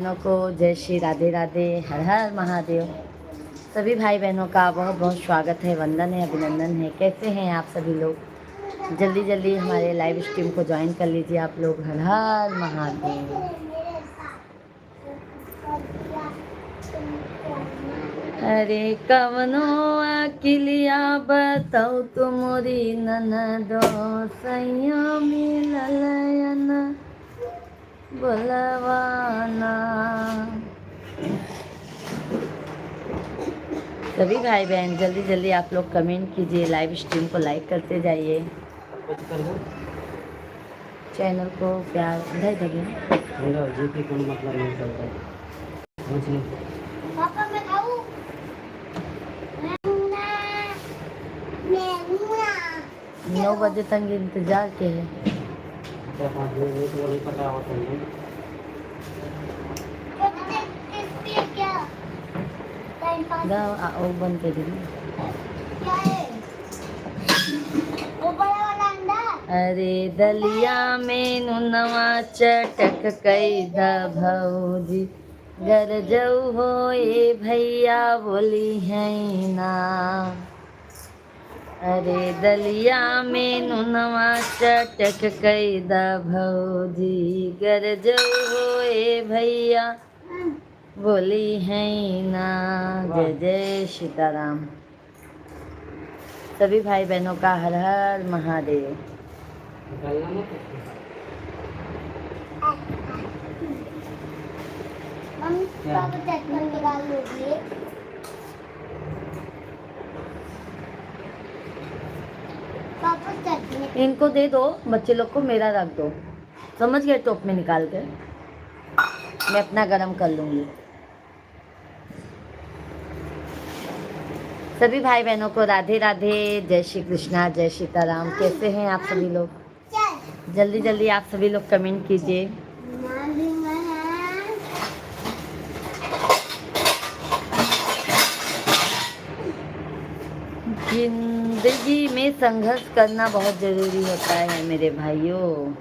बहनों को जय श्री राधे राधे, हर हर महादेव। सभी भाई बहनों का बहुत बहुत स्वागत है, वंदन है, अभिनंदन है। कैसे हैं आप सभी लोग? जल्दी जल्दी हमारे लाइव स्ट्रीम को ज्वाइन कर लीजिए आप लोग। हर हर महादेव। अरे कवनो अकिलिया बताओ तुमरी ननदो सैया मिललयन बुलवाना। सभी भाई बहन जल्दी जल्दी आप लोग कमेंट कीजिए, लाइव स्ट्रीम को लाइक करते जाइए, चैनल को प्यार दे देंगे। मतलब नहीं चलता। पापा मैं खाऊं? 9 बजे तक इंतजार के है। वो बंद कर दी। अरे दलिया में नुनवा चटक कई द भौजी घर जऊ हो ए भैया बोली है ना। अरे दलिया में नुनवा चटक कई द भौजी घर जऊ हो ए भैया बोली है ना। जय जय सीताराम। सभी भाई बहनों का हर हर महादेव। इनको दे दो बच्चे लोग को, मेरा रख दो। समझ गए? टोप में निकाल कर मैं अपना गरम कर लूंगी। सभी भाई बहनों को राधे राधे, जय श्री कृष्णा, जय सीताराम। कैसे हैं आप सभी लोग? जल्दी जल्दी आप सभी लोग कमेंट कीजिए। जिंदगी में संघर्ष करना बहुत जरूरी होता है मेरे भाइयों।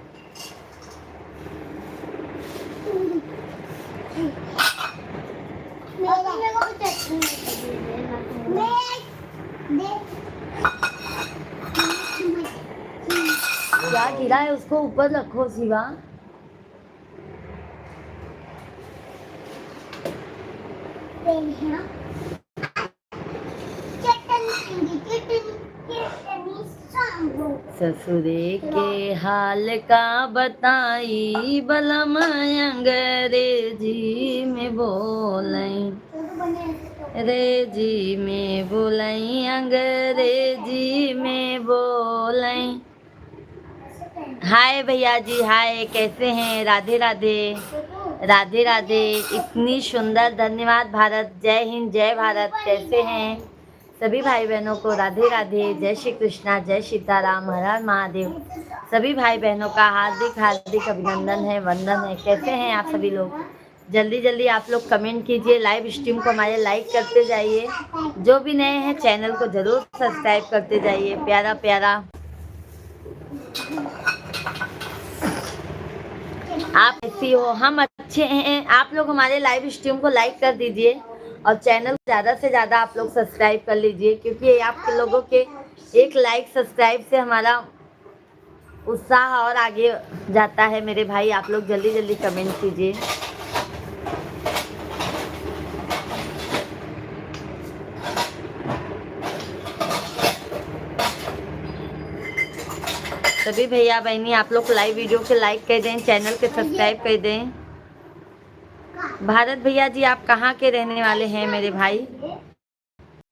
क्या गिरा है उसको ऊपर रखो शिवा। ससुरे के हाल का बताई बलम अंग्रेजी में बोलई, अंग्रेजी में बोलई, अंग्रेजी में बोलई। हाय भैया जी, हाय, कैसे हैं? राधे राधे, राधे राधे। इतनी सुंदर, धन्यवाद भारत। जय हिंद, जय भारत। कैसे हैं सभी भाई बहनों को? राधे राधे, जय श्री कृष्णा, जय सीताराम, हर हर महादेव। सभी भाई बहनों का हार्दिक हार्दिक अभिनंदन है, वंदन है। कैसे हैं आप सभी लोग? जल्दी जल्दी आप लोग कमेंट कीजिए, लाइव स्ट्रीम को हमारे लाइक करते जाइए। जो भी नए हैं चैनल को जरूर सब्सक्राइब करते जाइए। प्यारा प्यारा आप ऐसी हो, हम अच्छे हैं। आप लोग हमारे लाइव स्ट्रीम को लाइक कर दीजिए और चैनल ज़्यादा से ज़्यादा आप लोग सब्सक्राइब कर लीजिए, क्योंकि आप लोगों के एक लाइक सब्सक्राइब से हमारा उत्साह और आगे जाता है मेरे भाई। आप लोग जल्दी जल्दी कमेंट कीजिए। सभी भैया बहनी आप लोग लाइव वीडियो के लाइक कर दें, चैनल के सब्सक्राइब कर दें। भारत भैया जी, आप कहाँ के रहने वाले हैं मेरे भाई?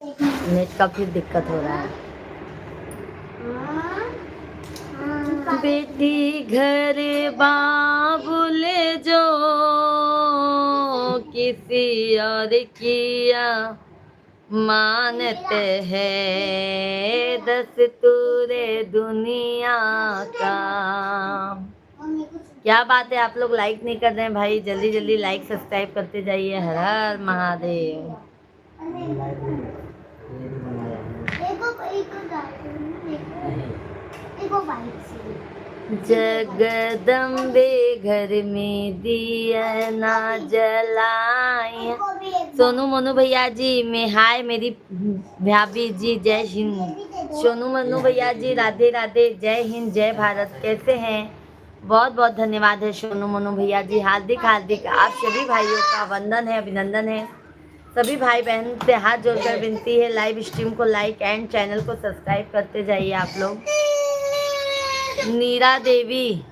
नेट का फिर दिक्कत हो रहा है। बेटी घर बाबुल जो किसी और किया मानते हैं दस्तूरे दुनिया का। क्या बात है, आप लोग लाइक नहीं कर रहे हैं भाई? जल्दी जल्दी लाइक सब्सक्राइब करते जाइए। हर हर महादेव। जगदम्बे घर में दिया ना जलाए। सोनू मोनू भैया जी में हाय मेरी भाभी जी, जय हिंद। सोनू मोनू भैया जी राधे राधे, जय हिंद जय भारत। कैसे हैं? बहुत बहुत धन्यवाद है सोनू मोनू भैया जी। हार्दिक हार्दिक आप सभी भाइयों का वंदन है, अभिनंदन है। सभी भाई बहन से हाथ जोड़कर विनती है, लाइव स्ट्रीम को लाइक एंड चैनल को सब्सक्राइब करते जाइए आप लोग। नीरा देवी,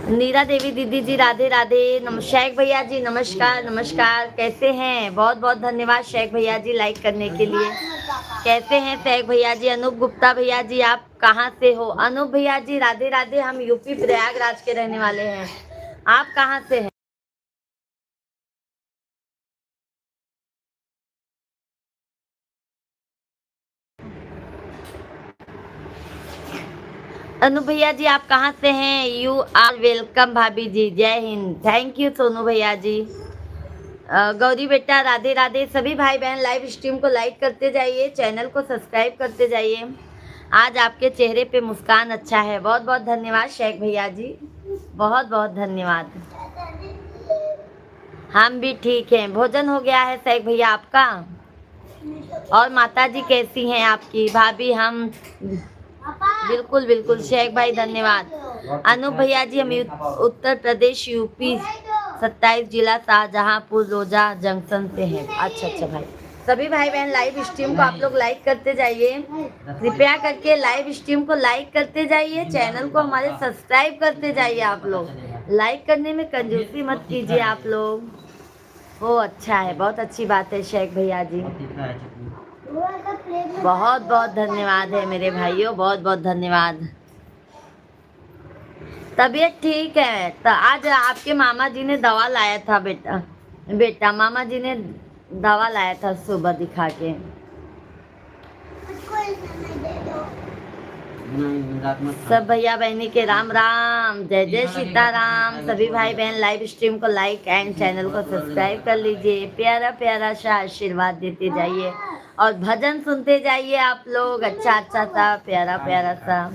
नीरा देवी दीदी जी राधे राधे। शेख भैया जी नमस्कार नमस्कार, कैसे हैं? बहुत बहुत धन्यवाद शेख भैया जी लाइक करने के लिए। कैसे हैं शेख भैया जी? अनूप गुप्ता भैया जी आप कहाँ से हो? अनूप भैया जी राधे राधे, हम यूपी प्रयागराज के रहने वाले हैं। आप कहाँ से हैं? अनु भैया जी आप कहाँ से हैं? यू आर वेलकम भाभी जी, जय हिंद। थैंक यू सोनू भैया जी। गौरी बेटा राधे राधे। सभी भाई बहन लाइव स्ट्रीम को लाइक करते जाइए, चैनल को सब्सक्राइब करते जाइए। आज आपके चेहरे पे मुस्कान अच्छा है। बहुत बहुत धन्यवाद शेख भैया जी, बहुत बहुत धन्यवाद। हम भी ठीक हैं। भोजन हो गया है शेख भैया आपका? और माता जी कैसी हैं आपकी? भाभी हम बिल्कुल बिल्कुल शेख भाई धन्यवाद। अनूप भैया जी हम उत्तर प्रदेश यूपी 27 जिला शाहजहांपुर रोजा जंक्शन से हैं। अच्छा अच्छा भाई। सभी भाई बहन लाइव स्ट्रीम को आप लोग लाइक करते जाइए, कृपया करके लाइव स्ट्रीम को लाइक करते जाइए, चैनल को हमारे सब्सक्राइब करते जाइए। आप लोग लाइक करने में कंजूसी मत कीजिए आप लोग। वो अच्छा है, बहुत अच्छी बात है शेख भैया जी। बहुत बहुत धन्यवाद है मेरे भाइयों, बहुत बहुत धन्यवाद। तबीयत ठीक है। तो आज आपके मामा जी ने दवा लाया था बेटा, बेटा मामा जी ने दवा लाया था सुबह दिखा के। सब भैया बहनी के राम राम, जय जय सीताराम। सभी भाई बहन लाइव स्ट्रीम को लाइक एंड चैनल को सब्सक्राइब कर लीजिए, प्यारा प्यारा सा आशीर्वाद देते जाइए और भजन सुनते जाइए आप लोग। अच्छा अच्छा सा प्यारा प्यारा सा।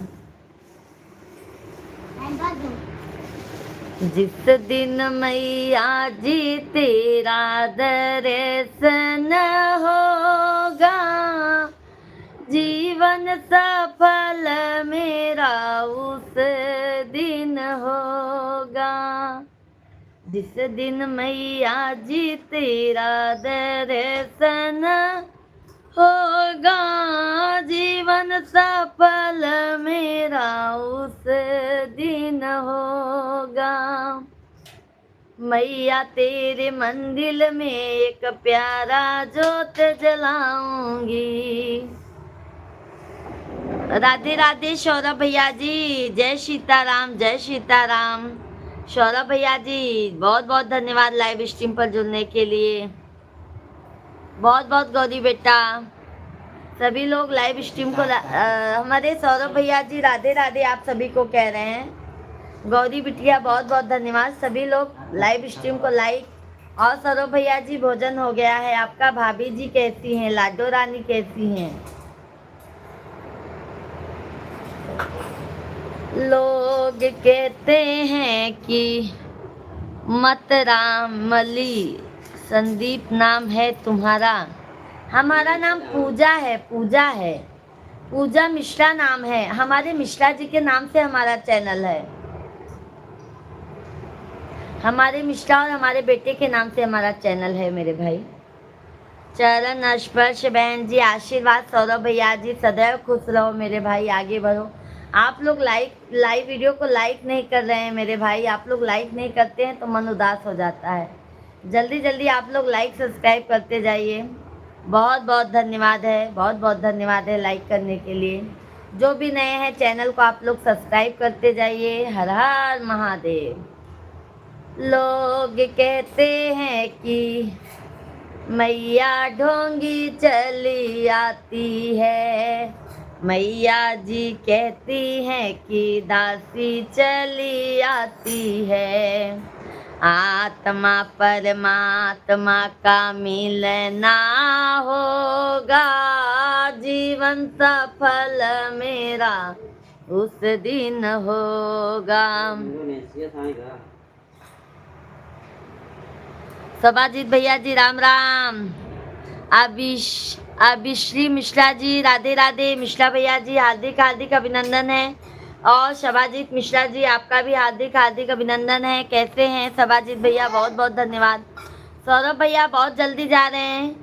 जिस दिन मैया जी तेरा दर्शन होगा, जीवन सफल मेरा उस दिन होगा। जिस दिन मैया जी तेरा दर्शन होगा, जीवन सफल मेरा उस दिन होगा। मैया तेरे मंदिर में एक प्यारा जोत जलाऊंगी। राधे राधे सौरभ भैया जी, जय सीताराम जय सीताराम। सौरभ भैया जी बहुत बहुत धन्यवाद लाइव स्ट्रीम पर जुड़ने के लिए। बहुत बहुत गौरी बेटा, सभी लोग लाइव स्ट्रीम को हमारे सौरभ भैया जी राधे राधे आप सभी को कह रहे हैं। गौरी बिटिया बहुत बहुत धन्यवाद। सभी लोग लाइव स्ट्रीम को लाइक। और सौरभ भैया जी भोजन हो गया है आपका? भाभी जी कैसी हैं? लाडो रानी कैसी हैं? लोग कहते हैं कि मत राम मली, संदीप नाम है तुम्हारा। हमारा नाम पूजा है, पूजा है, पूजा मिश्रा नाम है। हमारे मिश्रा जी के नाम से हमारा चैनल है। हमारे मिश्रा और हमारे बेटे के नाम से हमारा चैनल है मेरे भाई। चरण स्पर्श बहन जी आशीर्वाद। सौरभ भैया जी सदैव खुश रहो मेरे भाई, आगे बढ़ो। आप लोग लाइव वीडियो को लाइक नहीं कर रहे हैं मेरे भाई। आप लोग लाइक नहीं करते हैं तो मन उदास हो जाता है। जल्दी जल्दी आप लोग लाइक सब्सक्राइब करते जाइए। बहुत बहुत धन्यवाद है, बहुत बहुत धन्यवाद है लाइक करने के लिए। जो भी नए हैं चैनल को आप लोग सब्सक्राइब करते जाइए। हर हर महादेव। लोग कहते हैं कि मैया ढोंगी चली आती है, मैया जी कहती हैं कि दासी चली आती है। आत्मा परमात्मा का मिलना होगा, जीवन सफल मेरा उस दिन होगा। सबाजीत भैया जी राम राम। अभिश्री मिश्रा जी राधे राधे। मिश्रा भैया जी हार्दिक हार्दिक अभिनंदन है। और शबाजीत मिश्रा जी आपका भी हार्दिक हार्दिक अभिनंदन है। कैसे हैं शबाजीत भैया? बहुत बहुत धन्यवाद। सौरभ भैया बहुत जल्दी जा रहे हैं।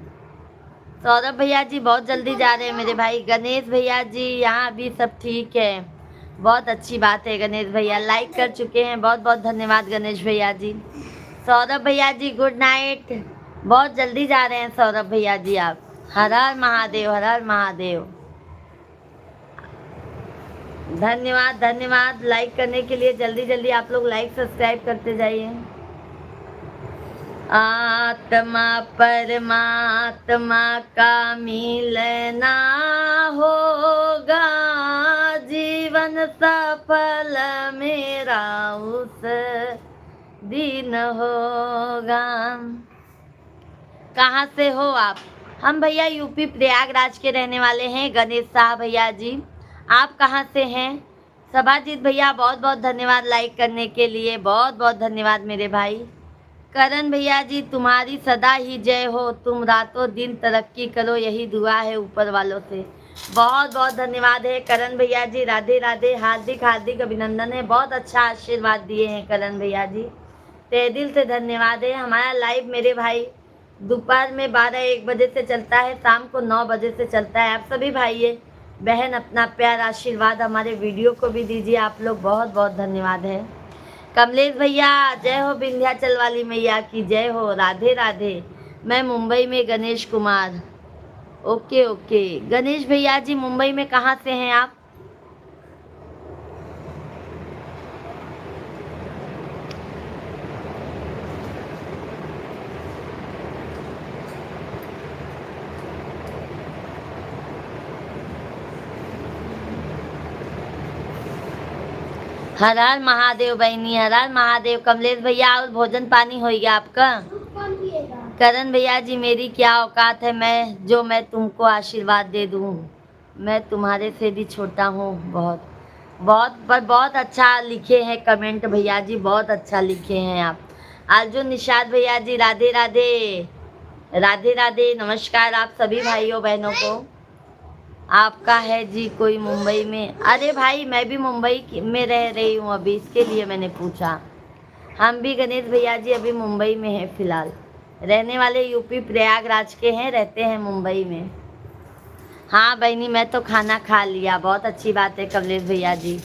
सौरभ भैया जी बहुत जल्दी जा रहे हैं मेरे भाई। गणेश भैया जी यहाँ भी सब ठीक है, बहुत अच्छी बात है। गणेश भैया लाइक कर चुके हैं, बहुत बहुत धन्यवाद गणेश भैया जी। सौरभ भैया जी गुड नाइट, बहुत जल्दी जा रहे हैं सौरभ भैया जी आप। हर हर महादेव, हर हर महादेव। धन्यवाद धन्यवाद लाइक करने के लिए। जल्दी जल्दी आप लोग लाइक सब्सक्राइब करते जाइए। आत्मा परमात्मा का मिलना होगा, जीवन सफल मेरा उस दिन होगा। कहाँ से हो आप? हम भैया यूपी प्रयागराज के रहने वाले हैं। गणेश साहब भैया जी आप कहाँ से हैं? सभाजीत भैया बहुत बहुत धन्यवाद लाइक करने के लिए, बहुत बहुत धन्यवाद मेरे भाई। करण भैया जी तुम्हारी सदा ही जय हो, तुम रातों दिन तरक्की करो, यही दुआ है ऊपर वालों से। बहुत बहुत धन्यवाद है करण भैया जी। राधे राधे, हार्दिक हार्दिक अभिनंदन है। बहुत अच्छा आशीर्वाद दिए हैं करण भैया जी, तहे दिल से धन्यवाद है। हमारा लाइव मेरे भाई दोपहर में 12-1 बजे से चलता है, शाम को 9 बजे से चलता है। आप सभी भाई बहन अपना प्यार आशीर्वाद हमारे वीडियो को भी दीजिए आप लोग, बहुत बहुत धन्यवाद है। कमलेश भैया जय हो, विंध्याचल वाली मैया की जय हो। राधे राधे। मैं मुंबई में गणेश कुमार। ओके ओके गणेश भैया जी मुंबई में कहाँ से हैं आप? हर हर महादेव बहनी, हर हर महादेव। कमलेश भैया और भोजन पानी हो गया आपका? करण भैया जी मेरी क्या औकात है मैं तुमको आशीर्वाद दे दूं, मैं तुम्हारे से भी छोटा हूँ। बहुत बहुत पर बहुत अच्छा लिखे हैं कमेंट भैया जी, बहुत अच्छा लिखे हैं आप। अर्जुन निषाद भैया जी राधे राधे, राधे राधे नमस्कार आप सभी भाइयों बहनों को। आपका है जी कोई मुंबई में? अरे भाई मैं भी मुंबई में रह रही हूँ अभी, इसके लिए मैंने पूछा। हम भी गणेश भैया जी अभी मुंबई में हैं फिलहाल, रहने वाले यूपी प्रयागराज के हैं, रहते हैं मुंबई में। हाँ बहनी मैं तो खाना खा लिया, बहुत अच्छी बात है कमलेश भैया जी।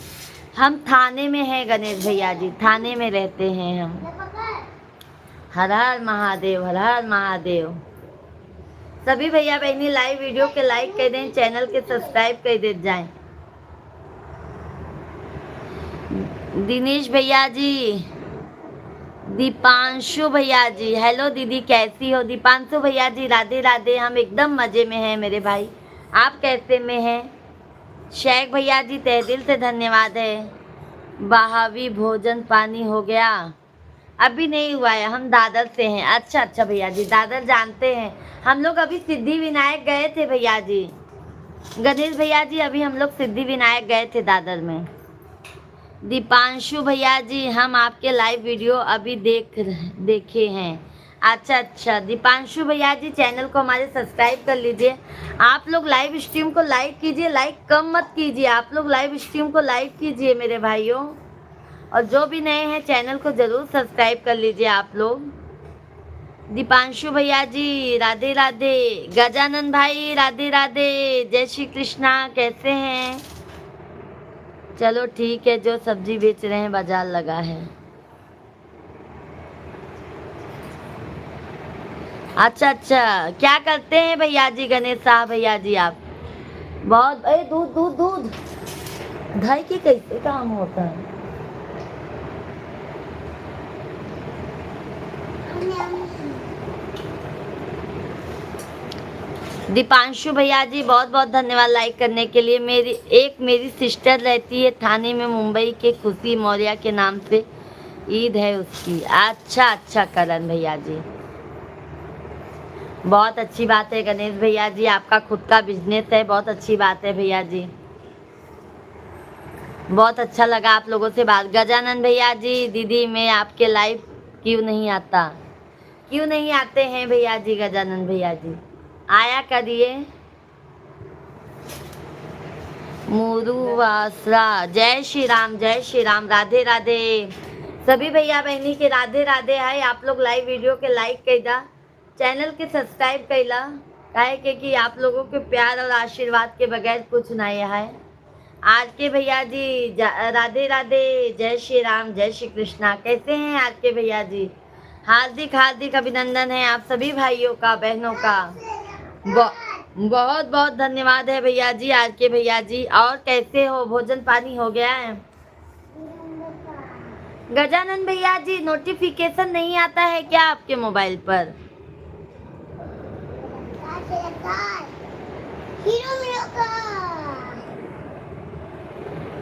हम थाने में हैं गणेश भैया जी, थाने में रहते हैं हम। हर हर महादेव, हर हर महादेव। सभी भैया बहनी लाइव वीडियो के लाइक कर दें, चैनल के सब्सक्राइब कर दे जाएं। दिनेश भैया जी, दीपांशु भैया जी हेलो दीदी कैसी हो? दीपांशु भैया जी राधे राधे, हम एकदम मजे में हैं मेरे भाई, आप कैसे में हैं? शेख भैया जी तहे दिल से धन्यवाद है। बहावी भोजन पानी हो गया? अभी नहीं हुआ है, हम दादर से हैं। अच्छा अच्छा भैया जी दादर जानते हैं हम लोग, अभी सिद्धि विनायक गए थे भैया जी। गणेश भैया जी अभी हम लोग सिद्धि विनायक गए थे दादर में। दीपांशु भैया जी हम आपके लाइव वीडियो अभी देखे हैं। अच्छा अच्छा दीपांशु भैया जी चैनल को हमारे सब्सक्राइब कर लीजिए। आप लोग लाइव स्ट्रीम को लाइक कीजिए, लाइक कम मत कीजिए, आप लोग लाइव स्ट्रीम को लाइक कीजिए मेरे भाइयों। और जो भी नए हैं चैनल को ज़रूर सब्सक्राइब कर लीजिए आप लोग। दीपांशु भैया जी राधे राधे। गजानन भाई राधे राधे, जय श्री कृष्णा, कैसे हैं? चलो ठीक है, जो सब्जी बेच रहे हैं बाजार लगा है। अच्छा अच्छा क्या करते हैं भैया जी गणेश साहब भैया जी आप? बहुत दूध दूध दूध ढाई के कैसे काम होता है? दीपांशु भैया जी बहुत बहुत धन्यवाद लाइक करने के लिए। मेरी सिस्टर रहती है थाने में मुंबई के, खुशी मौर्य के नाम से। ईद है उसकी। अच्छा अच्छा करण भैया जी, बहुत अच्छी बात है गणेश भैया जी, आपका खुद का बिजनेस है, बहुत अच्छी बात है भैया जी। बहुत अच्छा लगा आप लोगों से बात। गजानन भैया जी, दीदी मैं आपके लाइव क्यों नहीं आता, क्यों नहीं आते हैं भैया जी? गजानन भैया जी आया करिए। मुरुवासरा, जय श्री राम, जय श्री राम, राधे राधे। सभी भैया बहनी के राधे राधे है। आप लोग लाइव वीडियो के लाइक कैदा, चैनल के सब्सक्राइब कैला, काहे के कि आप लोगों के प्यार और आशीर्वाद के बगैर कुछ नहीं है। आज के भैया जी राधे राधे, जय श्री राम, जय श्री कृष्णा। कैसे हैं आज के भैया जी? हार्दिक हार्दिक अभिनंदन है आप सभी भाइयों का, बहनों का। बहुत बहुत धन्यवाद है भैया जी आज के भैया जी। और कैसे हो, भोजन पानी हो गया है? गजानन भैया जी नोटिफिकेशन नहीं आता है क्या आपके मोबाइल पर?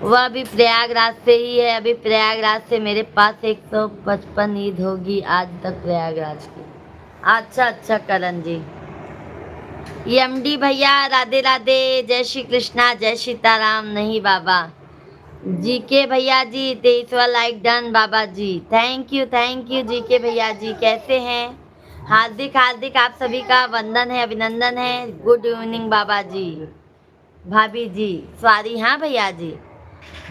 वह अभी प्रयागराज से ही है, अभी प्रयागराज से मेरे पास 155 ईद होगी आज तक प्रयागराज की। अच्छा अच्छा करण जी। एमडी भैया राधे राधे, जय श्री कृष्णा, जय सीताराम। नहीं बाबा जी के भैया जी 23वां लाइक डन बाबा जी, थैंक यू जी के भैया जी। कैसे हैं? हार्दिक हार्दिक आप सभी का वंदन है, अभिनंदन है। गुड इवनिंग बाबा जी, भाभी जी, सॉरी। हाँ भैया जी,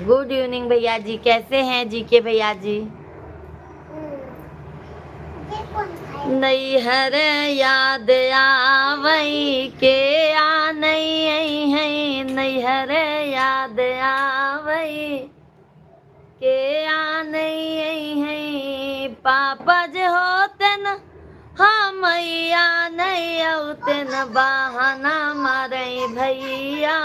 गुड इवनिंग भैया जी। कैसे हैं जी के भैया जी? नैहर याद आवई के आ नहीं है, नैहर याद आवई के आ नहीं है। पापा जे होते न हम या नहीं औते न, बहाना मारे भैया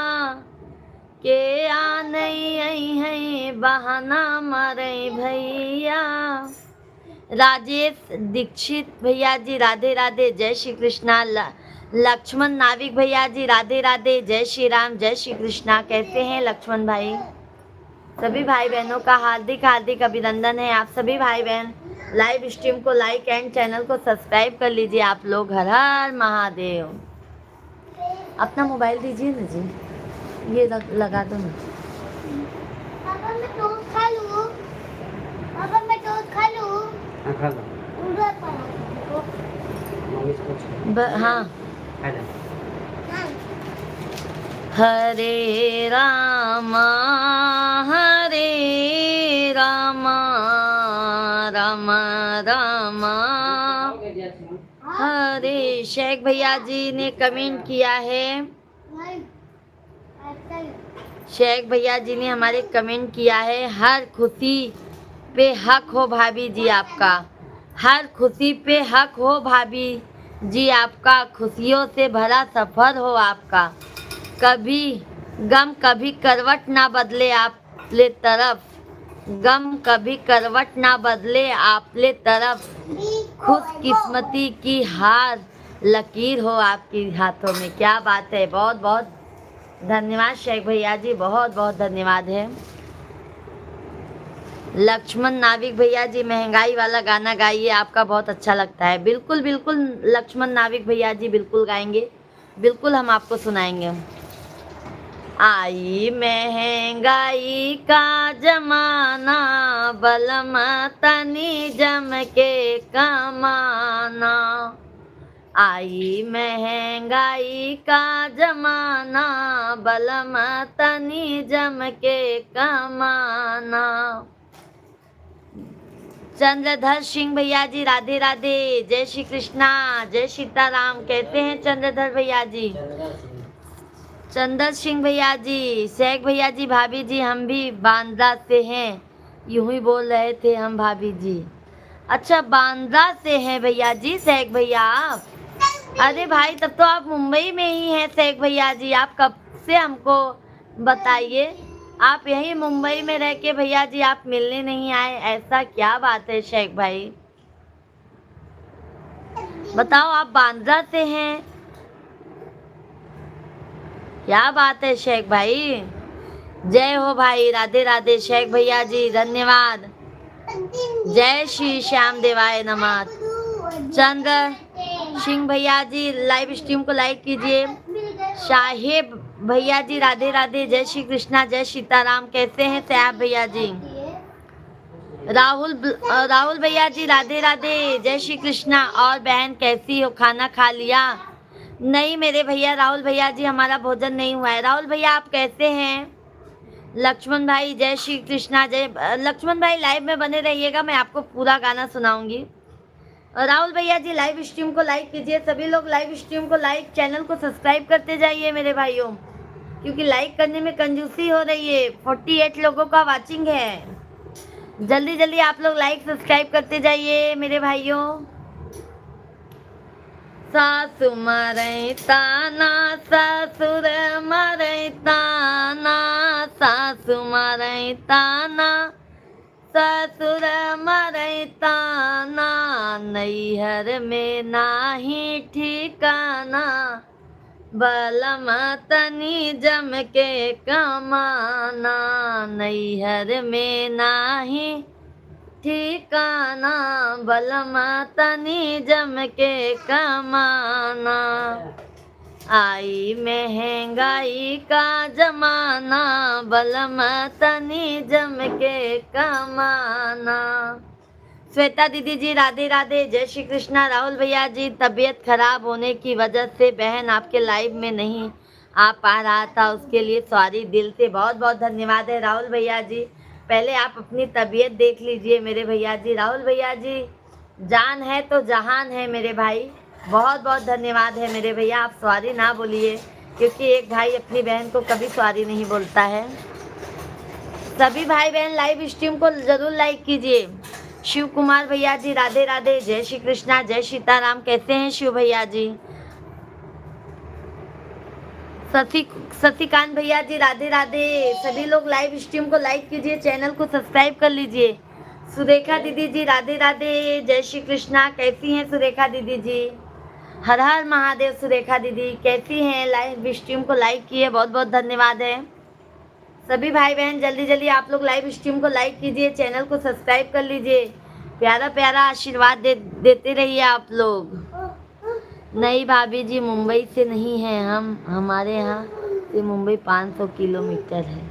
के आ नहीं है, बहाना मारे भैया। राजेश दीक्षित भैया जी राधे राधे, जय श्री कृष्णा। लक्ष्मण नाविक भैया जी राधे राधे, जय श्री राम, जय श्री कृष्णा। कैसे हैं लक्ष्मण भाई? सभी भाई बहनों का हार्दिक हार्दिक अभिनंदन है। आप सभी भाई बहन लाइव स्ट्रीम को लाइक एंड चैनल को सब्सक्राइब कर लीजिए आप लोग। हर हर महादेव। अपना मोबाइल दीजिए ना जी, ये लगा दो ना। पापा मैं टोस्ट खा लूं, पापा मैं टोस्ट खा लूं। खा लो। हाँ हरे रामा राम रामा हरे। शेख भैया जी ने कमेंट किया है, शेख भैया जी ने हमारे कमेंट किया है, हर खुशी पे हक हो भाभी जी आपका, हर खुशी पे हक हो भाभी जी आपका, खुशियों से भरा सफर हो आपका, कभी गम कभी करवट ना बदले आपले तरफ, गम कभी करवट ना बदले आपले तरफ, खुश किस्मती की हार लकीर हो आपके हाथों में। क्या बात है, बहुत बहुत धन्यवाद शेख भैया जी, बहुत बहुत धन्यवाद है। लक्ष्मण नाविक भैया जी महंगाई वाला गाना गाइए, आपका बहुत अच्छा लगता है। बिल्कुल बिल्कुल लक्ष्मण नाविक भैया जी, बिल्कुल गाएंगे, बिल्कुल हम आपको सुनाएंगे। आई महंगाई का जमाना, बलम तनी जम के कमाना, आई महंगाई का जमाना, बलम तनी जम के कमाना। चंद्रधर सिंह भैया जी राधे राधे, जय श्री कृष्णा, जय सीताराम। कहते हैं चंद्रधर भैया जी, चंद्र सिंह भैया जी, शेख भैया जी, भाभी जी हम भी बांद्रा से हैं, यूं ही बोल रहे थे हम भाभी जी। अच्छा बांद्रा से हैं भैया जी शेख भैया आप? अरे भाई तब तो आप मुंबई में ही हैं शेख भैया जी, आप कब से हमको बताइए, आप यहीं मुंबई में रह के भैया जी आप मिलने नहीं आए, ऐसा क्या बात है शेख भाई? बताओ आप बांद्रा से हैं, क्या बात है शेख भाई। जय हो भाई, राधे राधे शेख भैया जी, धन्यवाद। जय श्री श्याम देवाय नमः। चंद्र सिंह भैया जी लाइव स्ट्रीम को लाइक कीजिए। साहेब भैया जी राधे राधे, जय श्री कृष्णा, जय सीताराम। कैसे हैं साहब भैया जी? राहुल भैया जी राधे राधे, जय श्री कृष्णा। और बहन कैसी हो, खाना खा लिया? नहीं मेरे भैया, राहुल भैया जी हमारा भोजन नहीं हुआ है। राहुल भैया आप कैसे हैं? लक्ष्मण भाई जय श्री कृष्णा, जय। लक्ष्मण भाई लाइव में बने रहिएगा, मैं आपको पूरा गाना सुनाऊंगी। राहुल भैया जी लाइव स्ट्रीम को लाइक कीजिए। सभी लोग लाइव स्ट्रीम को लाइक, चैनल को सब्सक्राइब करते जाइए मेरे भाइयों, क्योंकि लाइक करने में कंजूसी हो रही है। 48 लोगों का वाचिंग है। जल्दी जल्दी आप लोग लाइक सब्सक्राइब करते जाइए मेरे भाइयों। सासु मरे ताना, ससुर मरे ताना, सासु मरे ताना, ससुर मरे ताना, नैहर में नाही ठिकाना, बलम तनी जम के कमाना, नैहर में नाही ठिकाना, बलम तनी जम के कमाना, आई महंगाई का जमाना, बलम तनी जम के कमाना। श्वेता दीदी जी राधे राधे, जय श्री कृष्णा। राहुल भैया जी तबीयत खराब होने की वजह से बहन आपके लाइव में नहीं आ पा रहा था, उसके लिए सॉरी दिल से। बहुत बहुत धन्यवाद है राहुल भैया जी। पहले आप अपनी तबीयत देख लीजिए मेरे भैया जी। राहुल भैया जी जान है तो जहान है मेरे भाई। बहुत बहुत धन्यवाद है मेरे भैया। आप सॉरी ना बोलिए, क्योंकि एक भाई अपनी बहन को कभी सॉरी नहीं बोलता है। सभी भाई बहन लाइव स्ट्रीम को जरूर लाइक कीजिए। शिव कुमार भैया जी राधे राधे, जय श्री कृष्णा, जय सीताराम। कैसे हैं शिव भैया जी? सतीकांत भैया जी राधे राधे। सभी लोग लाइव स्ट्रीम को लाइक कीजिए, चैनल को सब्सक्राइब कर लीजिए। सुरेखा दीदी जी राधे राधे, जय श्री कृष्णा। कैसी हैं सुरेखा दीदी जी? हर हर महादेव। सुरेखा दीदी कैसी हैं? लाइव स्ट्रीम को लाइक किए, बहुत बहुत धन्यवाद है। सभी भाई बहन जल्दी जल्दी आप लोग लाइव स्ट्रीम को लाइक कीजिए, चैनल को सब्सक्राइब कर लीजिए। प्यारा प्यारा आशीर्वाद देते रहिए आप लोग। नहीं भाभी जी मुंबई से नहीं है हम, हमारे यहाँ से मुंबई 500 किलोमीटर है।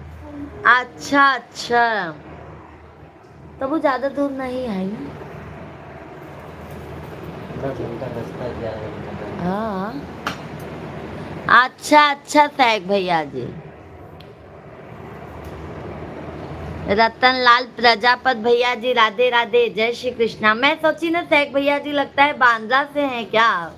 अच्छा अच्छा, तो वो ज़्यादा दूर नहीं है ना? 10 घंटा रास्ता, 11 घंटा। हाँ अच्छा अच्छा सैक भैया जी। रतन लाल प्रजापत भैया जी राधे राधे, जय श्री कृष्णा। मैं सोची ना सैक भैया जी लगता है बांद्रा से हैं क्या?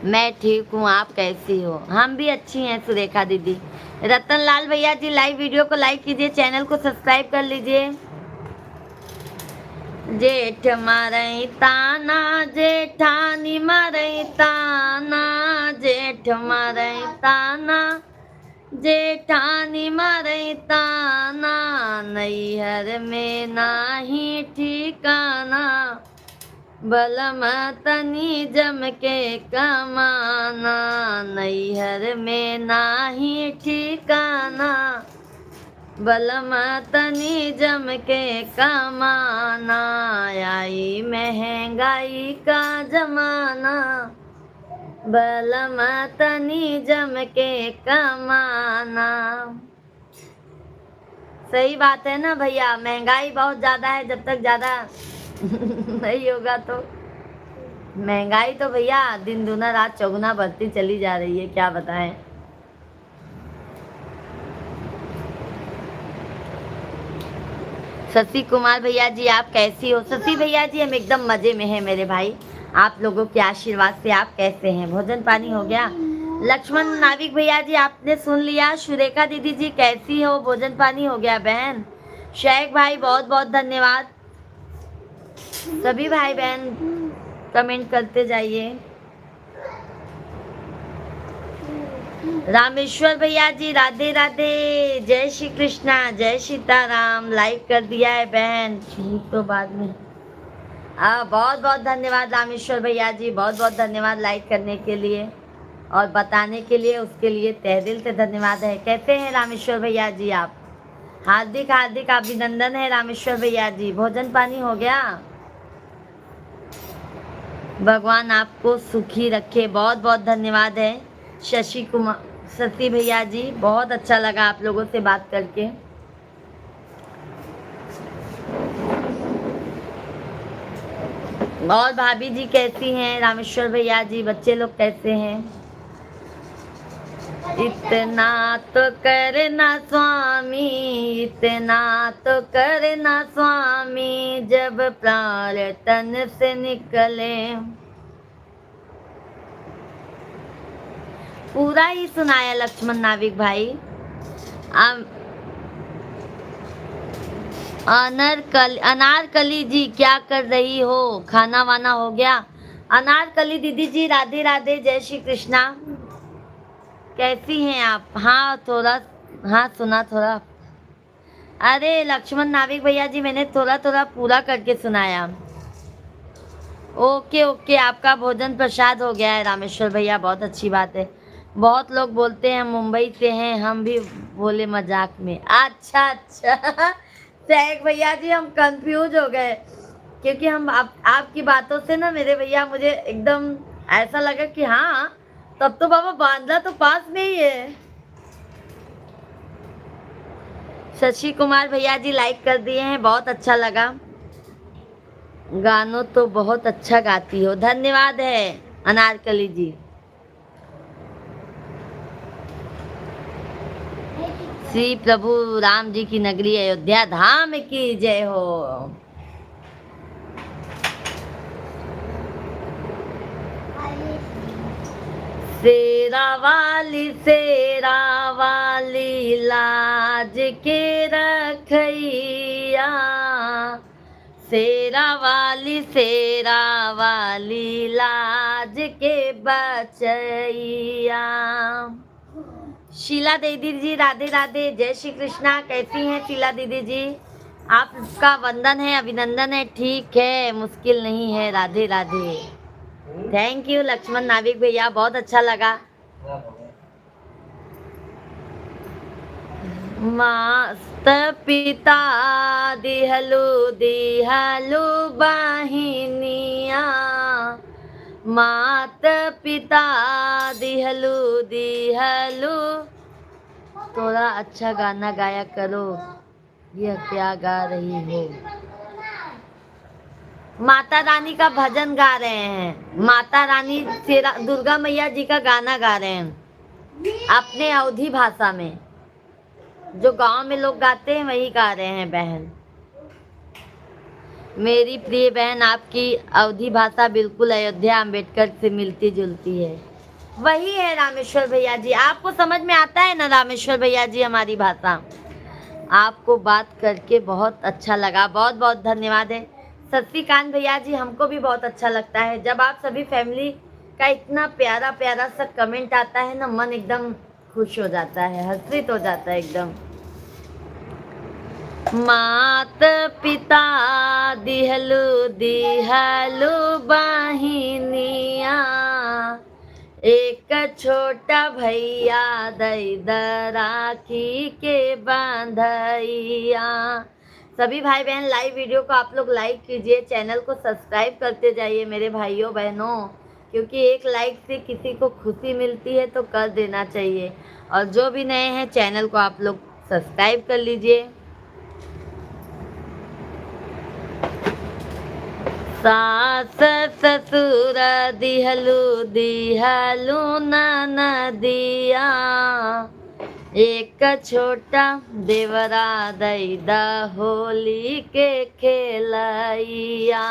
मैं ठीक हूँ, आप कैसी हो? हम भी अच्छी हैं सुरेखा दीदी। रतन लाल भैया जी लाइव वीडियो को लाइक कीजिए, चैनल को सब्सक्राइब कर लीजिए। जेठ मरई ताना, जेठानी मरई ताना, जेठ मरई ताना, जेठानी मरई ताना, नैहर में नाही ठिकाना, बलम तनी जम के कमाना, नैहर में नाही ठिकाना, बलम तनी जम के कमाना, आई महंगाई का जमाना, बलम तनी जम के कमाना। सही बात है ना भैया, महंगाई बहुत ज़्यादा है। जब तक ज़्यादा नहीं होगा तो महंगाई तो भैया दिन दूना रात चौगुना बढ़ती चली जा रही है, क्या बताएं। शशि कुमार भैया जी आप कैसी हो? शशि भैया जी हम एकदम मज़े में हैं मेरे भाई, आप लोगों के आशीर्वाद से। आप कैसे हैं? भोजन पानी हो गया? लक्ष्मण नाविक भैया जी आपने सुन लिया। सुरेखा दीदी जी कैसी हो? भोजन पानी हो गया बहन? शेख भाई बहुत बहुत धन्यवाद। सभी भाई बहन कमेंट करते जाइए। रामेश्वर भैया जी राधे राधे, जय श्री कृष्णा, जय सीताराम। लाइक कर दिया है बहन, ठीक तो बाद में। बहुत बहुत धन्यवाद रामेश्वर भैया जी, बहुत बहुत धन्यवाद लाइक करने के लिए और बताने के लिए, उसके लिए तहे दिल से धन्यवाद है। कैसे हैं रामेश्वर भैया जी आप? हार्दिक हार्दिक अभिनंदन है रामेश्वर भैया जी। भोजन पानी हो गया? भगवान आपको सुखी रखे। बहुत बहुत धन्यवाद है शशि भैया जी। बहुत अच्छा लगा आप लोगों से बात करके। और भाभी जी कैसी हैं? रामेश्वर भैया जी, बच्चे लोग कैसे हैं? इतना तो करना स्वामी, इतना तो करना स्वामी, जब प्राण तन से निकले। पूरा ही सुनाया लक्ष्मण नाविक भाई। अनारकली जी क्या कर रही हो? खाना वाना हो गया? अनारकली दीदी जी राधे राधे, जय श्री कृष्णा। कैसी हैं आप? हाँ थोड़ा, हाँ सुना थोड़ा। अरे लक्ष्मण नाविक भैया जी, मैंने थोड़ा थोड़ा पूरा करके सुनाया। ओके ओके, आपका भोजन प्रसाद हो गया है रामेश्वर भैया, बहुत अच्छी बात है। बहुत लोग बोलते हैं मुंबई से हैं, हम भी बोले मजाक में। अच्छा अच्छा सैक भैया जी, हम कंफ्यूज हो गए क्योंकि हम आपकी बातों से ना मेरे भैया, मुझे एकदम ऐसा लगा कि हाँ तब तो बाबा बांद्रा तो पास में ही है। शशि कुमार भैया जी लाइक कर दिए हैं, बहुत अच्छा लगा। गानों तो बहुत अच्छा गाती हो, धन्यवाद है अनारकली जी। श्री प्रभु राम जी की नगरी अयोध्या धाम की जय हो। शेरा वाली लाज के रखैया, शेरा वाली लाज के बचैया। शीला दीदी जी राधे राधे, जय श्री कृष्णा। कैसी हैं शीला दीदी जी? आपका वंदन है, अभिनंदन है। ठीक है, मुश्किल नहीं है। राधे राधे। थैंक यू लक्ष्मण नाविक भैया, बहुत अच्छा लगा। मस्त पिता दिहलु बहिनिया, मात पिता दिहलु। थोड़ा अच्छा गाना गाया करो, यह क्या गा रही हो? माता रानी का भजन गा रहे हैं, माता रानी दुर्गा मैया जी का गाना गा रहे हैं अपने अवधी भाषा में। जो गांव में लोग गाते हैं वही गा रहे हैं बहन। मेरी प्रिय बहन, आपकी अवधी भाषा बिल्कुल अयोध्या अम्बेडकर से मिलती जुलती है। वही है रामेश्वर भैया जी, आपको समझ में आता है ना रामेश्वर भैया जी हमारी भाषा? आपको बात करके बहुत अच्छा लगा, बहुत बहुत धन्यवाद है। शशिकांत भैया जी, हमको भी बहुत अच्छा लगता है जब आप सभी फैमिली का इतना प्यारा प्यारा सा कमेंट आता है ना, मन एकदम खुश हो जाता है, हर्षित हो जाता है एकदम। मात पिता दिहलु बहिनिया, एक छोटा भैया दई राखी के बांधैया। सभी भाई बहन लाइव वीडियो को आप लोग लाइक कीजिए, चैनल को सब्सक्राइब करते जाइए मेरे भाइयों बहनों, क्योंकि एक लाइक से किसी को खुशी मिलती है तो कर देना चाहिए। और जो भी नए हैं चैनल को आप लोग सब्सक्राइब कर लीजिए। सास ससुर दिहलु ननदिया, एक छोटा देवरा दई होली के खेलैया।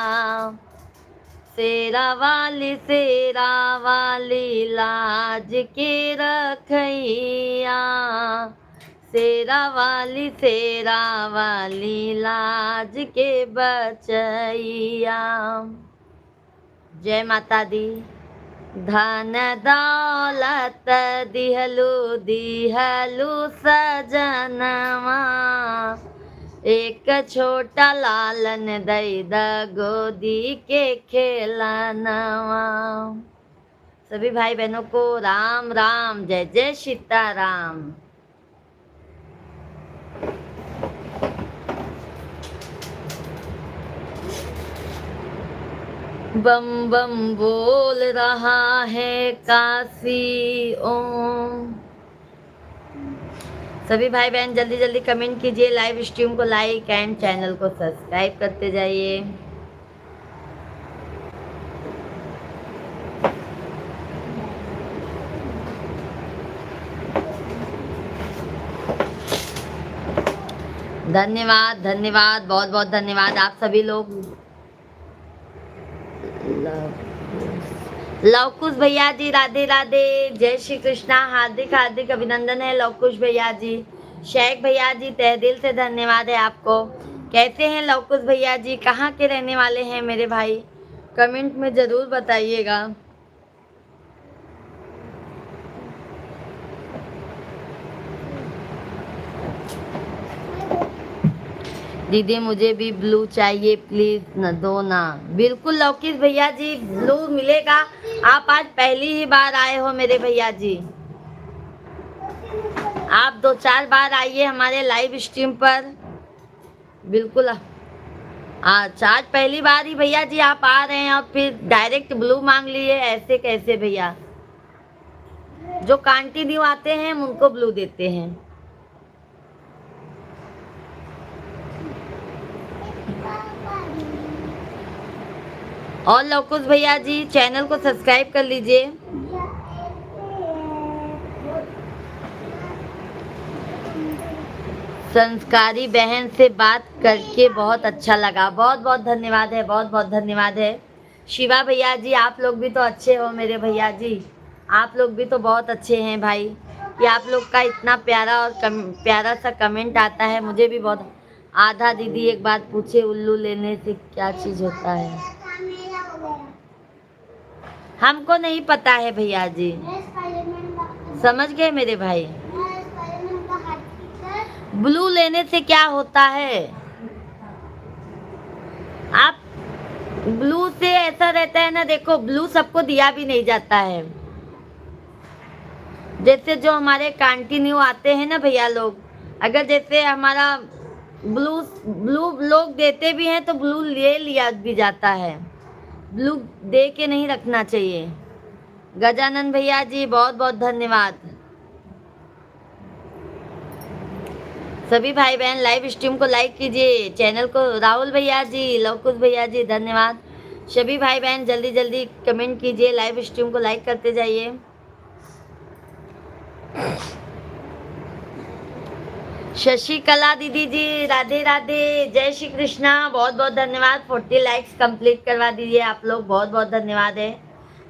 शेरा वाली लाज के रखैया, शेरा वाली लाज के बचैया। जय माता दी। धन दौलत दिहलु सजनवा, एक छोटा लालन दई गोदी के खेलनवा। सभी भाई बहनों को राम राम, जय जय सीताराम। बम बम बोल रहा है काशी ओम। सभी भाई बहन जल्दी जल्दी कमेंट कीजिए, लाइव स्ट्रीम को लाइक एंड चैनल को सब्सक्राइब करते जाइए। धन्यवाद धन्यवाद, बहुत बहुत धन्यवाद आप सभी लोग। लवकुश भैया जी राधे राधे, जय श्री कृष्णा, हार्दिक हार्दिक अभिनंदन है लवकुश भैया जी। शेख भैया जी तहे दिल से धन्यवाद है आपको। कैसे हैं लवकुश भैया जी, कहाँ के रहने वाले हैं मेरे भाई, कमेंट में जरूर बताइएगा। दीदी मुझे भी ब्लू चाहिए प्लीज, न दो ना। बिल्कुल लौकिस भैया जी ब्लू मिलेगा। आप आज पहली ही बार आए हो मेरे भैया जी, आप 2-4 बार आइए हमारे लाइव स्ट्रीम पर। बिल्कुल आज पहली बार ही भैया जी आप आ रहे हैं और फिर डायरेक्ट ब्लू मांग लिए, ऐसे कैसे भैया। जो कंटिन्यू आते हैं हम उनको ब्लू देते हैं। और लवकुश भैया जी चैनल को सब्सक्राइब कर लीजिए। संस्कारी बहन से बात करके बहुत अच्छा लगा, बहुत बहुत धन्यवाद है, बहुत बहुत धन्यवाद है। शिवा भैया जी आप लोग भी तो अच्छे हो मेरे भैया जी, आप लोग भी तो बहुत अच्छे हैं भाई, कि आप लोग का इतना प्यारा और प्यारा सा कमेंट आता है, मुझे भी बहुत। आधा दीदी एक बात पूछे, उल्लू लेने से क्या चीज होता है? हमको नहीं पता है भैया जी, समझ गए मेरे भाई। ब्लू लेने से क्या होता है? आप ब्लू से ऐसा रहता है ना, देखो ब्लू सबको दिया भी नहीं जाता है। जैसे जो हमारे कंटिन्यू आते हैं ना भैया लोग, अगर जैसे हमारा ब्लू लोग देते भी हैं तो ब्लू ले लिया भी जाता है, ब्लू दे के नहीं रखना चाहिए। गजानन भैया जी बहुत बहुत धन्यवाद। सभी भाई बहन लाइव स्ट्रीम को लाइक कीजिए, चैनल को। राहुल भैया जी, लवकुश भैया जी धन्यवाद। सभी भाई बहन जल्दी जल्दी कमेंट कीजिए, लाइव स्ट्रीम को लाइक करते जाइए। शशिकला दीदी जी राधे राधे, जय श्री कृष्णा, बहुत बहुत धन्यवाद। 40 लाइक्स कंप्लीट करवा दीजिए आप लोग, बहुत बहुत धन्यवाद है।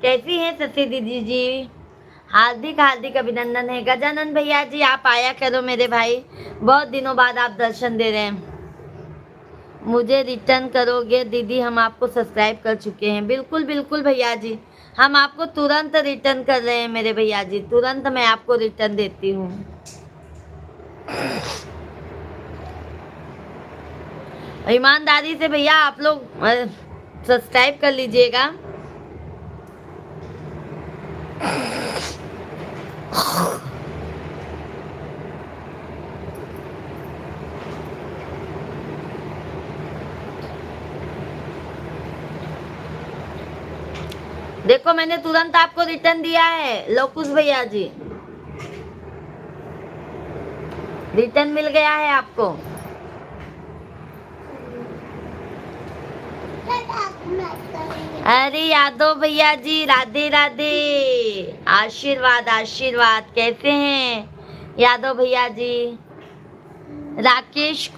कैसी हैं शशि दीदी जी, हार्दिक हार्दिक अभिनंदन है। गजानन भैया जी आप आया करो मेरे भाई, बहुत दिनों बाद आप दर्शन दे रहे हैं। मुझे रिटर्न करोगे दीदी, हम आपको सब्सक्राइब कर चुके हैं। बिल्कुल बिल्कुल भैया जी, हम आपको तुरंत रिटर्न कर रहे हैं मेरे भैया जी, तुरंत मैं आपको रिटर्न देती हूँ। ईमानदारी से भैया आप लोग सब्सक्राइब कर लीजिएगा। देखो मैंने तुरंत आपको रिटर्न दिया है लवकुश भैया जी, रिटर्न मिल गया है आपको। अरे यादव भैया जी राधे राधे, आशीर्वाद आशीर्वाद। कैसे हैं यादव भैया जी? राकेश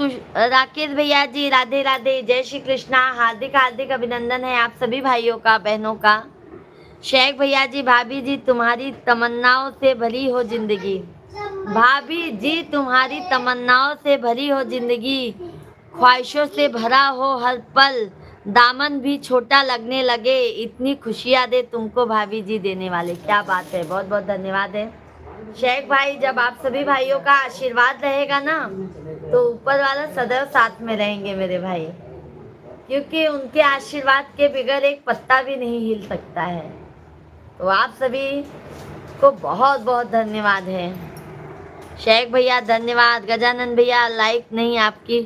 भैया जी राधे राधे, जय श्री कृष्णा, हार्दिक हार्दिक अभिनंदन है आप सभी भाइयों का बहनों का। शेख भैया जी, भाभी जी तुम्हारी तमन्नाओं से भरी हो जिंदगी, भाभी जी तुम्हारी तमन्नाओं से भरी हो जिंदगी, ख्वाहिशों से भरा हो हर पल, दामन भी छोटा लगने लगे, इतनी खुशियाँ दे तुमको भाभी जी देने वाले। क्या बात है, बहुत बहुत धन्यवाद है शेख भाई। जब आप सभी भाइयों का आशीर्वाद रहेगा ना तो ऊपर वाला सदैव साथ में रहेंगे मेरे भाई, क्योंकि उनके आशीर्वाद के बगैर एक पत्ता भी नहीं हिल सकता है। तो आप सभी को बहुत बहुत धन्यवाद है। शेख भैया धन्यवाद, गजानन भैया लाइक नहीं आपकी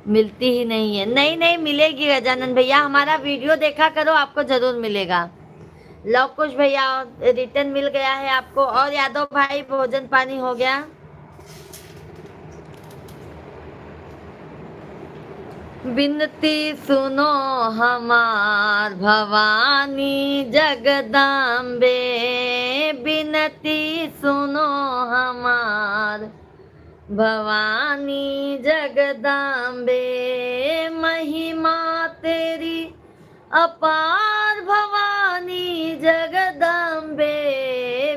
मिलती ही नहीं है। नहीं नहीं मिलेगी गजानन भैया, हमारा वीडियो देखा करो, आपको जरूर मिलेगा। लव कुश भैया रिटर्न मिल गया है आपको। और यादव भाई भोजन पानी हो गया? बिनती सुनो हमार भवानी जगदम्बे, बिनती सुनो हमार भवानी जगदम्बे, महिमा तेरी अपार भवानी जगदम्बे,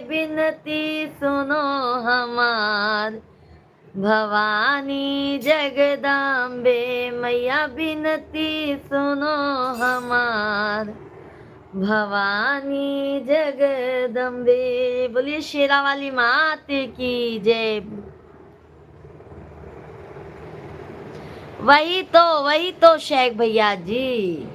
बिनती सुनो हमार भवानी जगदम्बे, मैया बिनती सुनो हमार भवानी जगदम्बे। बोलिए शेरा वाली मात की जय। वही तो शेख भैया जी।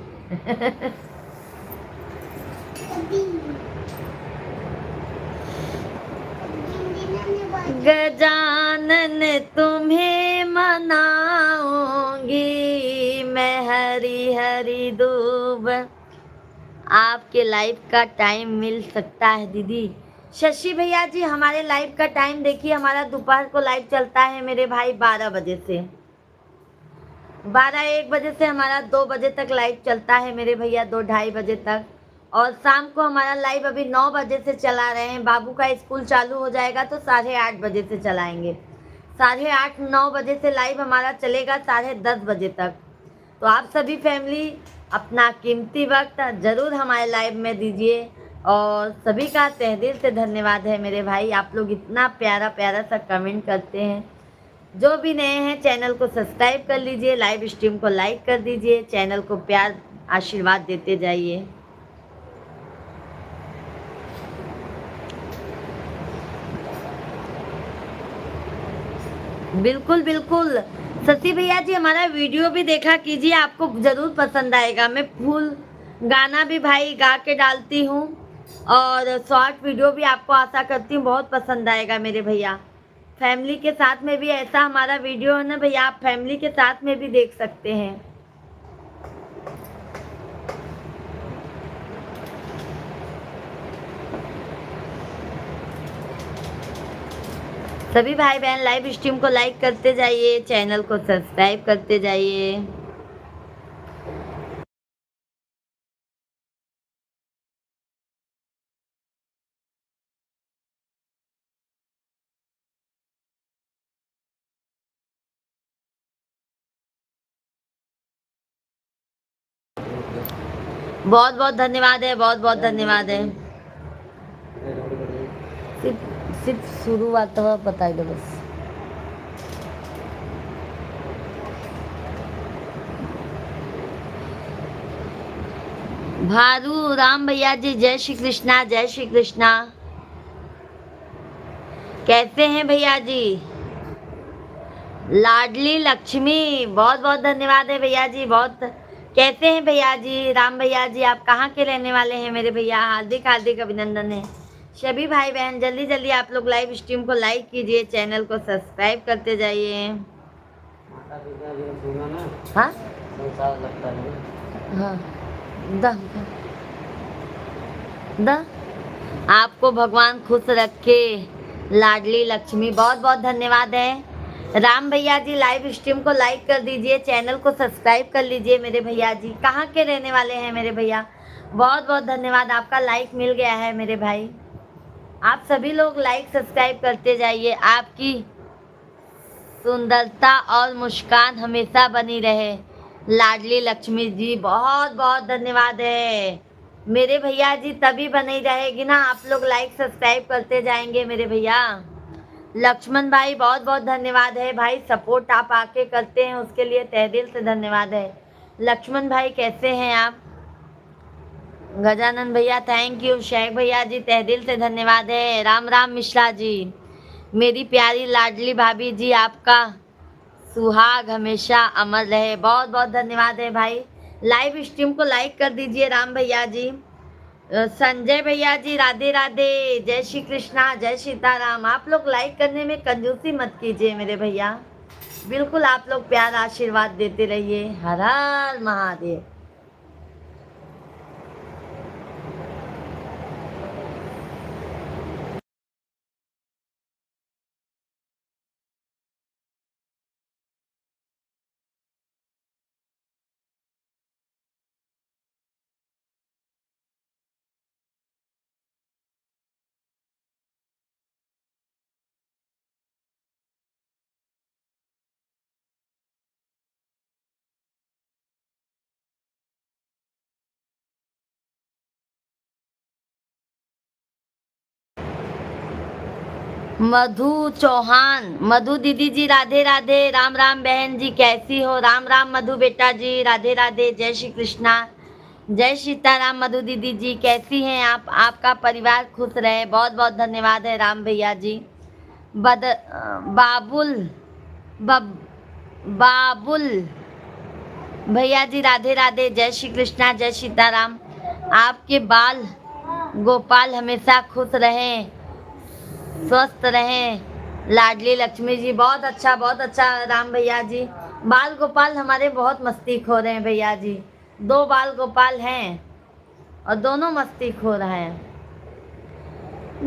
गजानन तुम्हें मनाऊंगी मैं हरी हरी दूब। आपके लाइव का टाइम मिल सकता है दीदी? शशि भैया जी हमारे लाइव का टाइम देखिए, हमारा दोपहर को लाइव चलता है मेरे भाई 12 बजे से, 12-1 बजे से हमारा 2 बजे तक लाइव चलता है मेरे भैया, 2-2:30 बजे तक। और शाम को हमारा लाइव अभी 9 बजे से चला रहे हैं। बाबू का स्कूल चालू हो जाएगा तो 8:30 बजे से चलाएंगे। 8:30-9 बजे से लाइव हमारा चलेगा 10:30 बजे तक। तो आप सभी फैमिली अपना कीमती वक्त ज़रूर हमारे लाइव में दीजिए। और सभी का तहे दिल से धन्यवाद है मेरे भाई, आप लोग इतना प्यारा प्यारा सा कमेंट करते हैं। जो भी नए हैं चैनल को सब्सक्राइब कर लीजिए, लाइव स्ट्रीम को लाइक कर दीजिए, चैनल को प्यार आशीर्वाद देते जाइए। बिल्कुल बिल्कुल शशि भैया जी हमारा वीडियो भी देखा कीजिए, आपको जरूर पसंद आएगा। मैं फुल गाना भी भाई गा के डालती हूँ और शॉर्ट वीडियो भी आपको आशा करती हूँ बहुत पसंद आएगा मेरे भैया। फैमिली के साथ में भी ऐसा हमारा वीडियो है ना भैया, आप फैमिली के साथ में भी देख सकते हैं। सभी भाई बहन लाइव स्ट्रीम को लाइक करते जाइए, चैनल को सब्सक्राइब करते जाइए। बहुत बहुत धन्यवाद है, बहुत बहुत धन्यवाद है। सिर्फ शुरुआत बता दो बस। भारू राम भैया जी जय श्री कृष्णा, जय श्री कृष्णा। कैसे हैं भैया जी? लाडली लक्ष्मी बहुत बहुत धन्यवाद है भैया जी। बहुत कैसे हैं भैया जी? राम भैया जी आप कहाँ के रहने वाले हैं मेरे भैया? हार्दिक हार्दिक अभिनंदन है। सभी भाई बहन जल्दी जल्दी आप लोग लाइव स्ट्रीम को लाइक कीजिए, चैनल को सब्सक्राइब करते जाइए। हाँ हाँ द आपको भगवान खुश रखे लाडली लक्ष्मी। बहुत बहुत धन्यवाद है। राम भैया जी लाइव स्ट्रीम को लाइक कर दीजिए, चैनल को सब्सक्राइब कर लीजिए मेरे भैया जी। कहाँ के रहने वाले हैं मेरे भैया? बहुत बहुत धन्यवाद, आपका लाइक मिल गया है मेरे भाई। आप सभी लोग लाइक सब्सक्राइब करते जाइए। आपकी सुंदरता और मुस्कान हमेशा बनी रहे लाडली लक्ष्मी जी। बहुत बहुत धन्यवाद है मेरे भैया जी, तभी बनी रहेगी ना आप लोग लाइक सब्सक्राइब करते जाएंगे मेरे भैया। लक्ष्मण भाई बहुत बहुत धन्यवाद है भाई, सपोर्ट आप आके करते हैं उसके लिए तहे दिल से धन्यवाद है। लक्ष्मण भाई कैसे हैं आप? गजानन भैया थैंक यू। शेख भैया जी तहे दिल से धन्यवाद है। राम राम मिश्रा जी, मेरी प्यारी लाडली भाभी जी आपका सुहाग हमेशा अमर रहे। बहुत बहुत धन्यवाद है भाई। लाइव स्ट्रीम को लाइक कर दीजिए राम भैया जी। संजय भैया जी राधे राधे, जय श्री कृष्णा, जय सीताराम। आप लोग लाइक करने में कंजूसी मत कीजिए मेरे भैया। बिल्कुल आप लोग प्यार आशीर्वाद देते रहिए। हर हर महादेव। मधु चौहान, मधु दीदी जी राधे राधे। राम राम बहन जी, कैसी हो? राम राम मधु बेटा जी, राधे राधे, जय श्री कृष्णा, जय सीताराम। मधु दीदी जी कैसी हैं आप? आपका परिवार खुश रहे। बहुत बहुत धन्यवाद है राम भैया जी। बाबुल बाबुल भैया जी राधे राधे, जय श्री कृष्णा, जय सीताराम। आपके बाल गोपाल हमेशा खुश रहें, स्वस्थ रहें। लाडली लक्ष्मी जी, बहुत अच्छा राम भैया जी। बाल गोपाल हमारे बहुत मस्ती खो रहे हैं भैया जी। 2 बाल गोपाल हैं और दोनों मस्ती खो रहे हैं।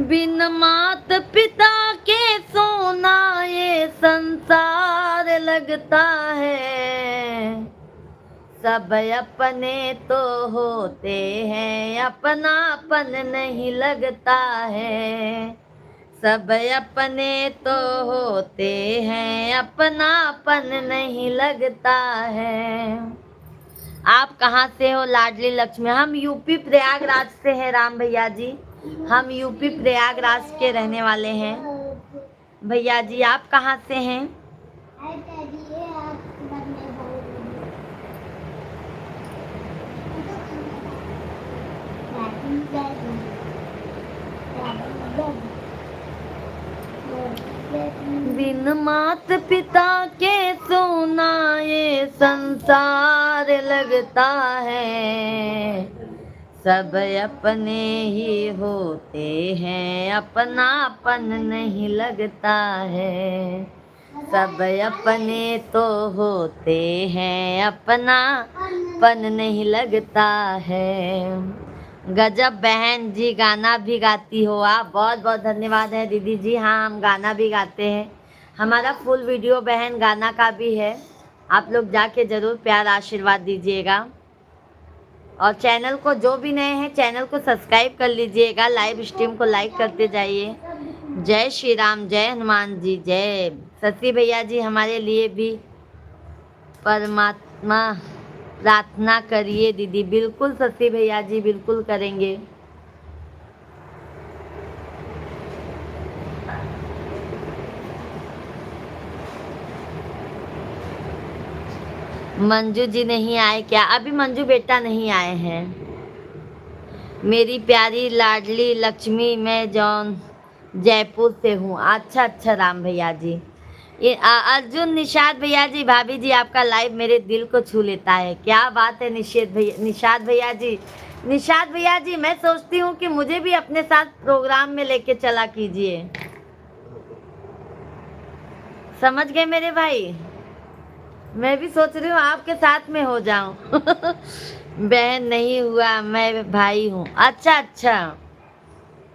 बिन मात पिता के सोना ये संसार लगता है, सब अपने तो होते हैं अपनापन नहीं लगता है, सब अपने तो होते हैं अपनापन नहीं लगता है। आप कहाँ से हो लाडली लक्ष्मी? हम यूपी प्रयागराज से हैं राम भैया जी। हम यूपी प्रयागराज के रहने वाले हैं भैया जी। आप कहाँ से हैं? बिन मात पिता के सोना ये संसार लगता है, सब अपने ही होते हैं अपनापन नहीं लगता है, सब अपने तो होते हैं अपनापन नहीं लगता है। गजब बहन जी, गाना भी गाती हो आप। बहुत बहुत धन्यवाद है दीदी जी। हाँ, हम गाना भी गाते हैं। हमारा फुल वीडियो बहन गाना का भी है। आप लोग जाके ज़रूर प्यार आशीर्वाद दीजिएगा। और चैनल को, जो भी नए हैं चैनल को सब्सक्राइब कर लीजिएगा। लाइव स्ट्रीम को लाइक करते जाइए। जय श्री राम, जय हनुमान जी, जय। शशि भैया जी हमारे लिए भी परमात्मा प्रार्थना करिए दीदी। बिल्कुल शशि भैया जी, बिल्कुल करेंगे। मंजू जी नहीं आए क्या? अभी मंजू बेटा नहीं आए हैं। मेरी प्यारी लाडली लक्ष्मी, मैं जयपुर से हूँ। अच्छा राम भैया जी। ये अर्जुन निषाद भैया जी, भाभी जी आपका लाइव मेरे दिल को छू लेता है। क्या बात है निषाद भैया जी। निषाद भैया जी, मैं सोचती हूँ कि मुझे भी अपने साथ प्रोग्राम में लेके चला कीजिए। समझ गए मेरे भाई? मैं भी सोच रही हूँ आपके साथ में हो जाऊं। बहन नहीं हुआ, मैं भाई हूँ। अच्छा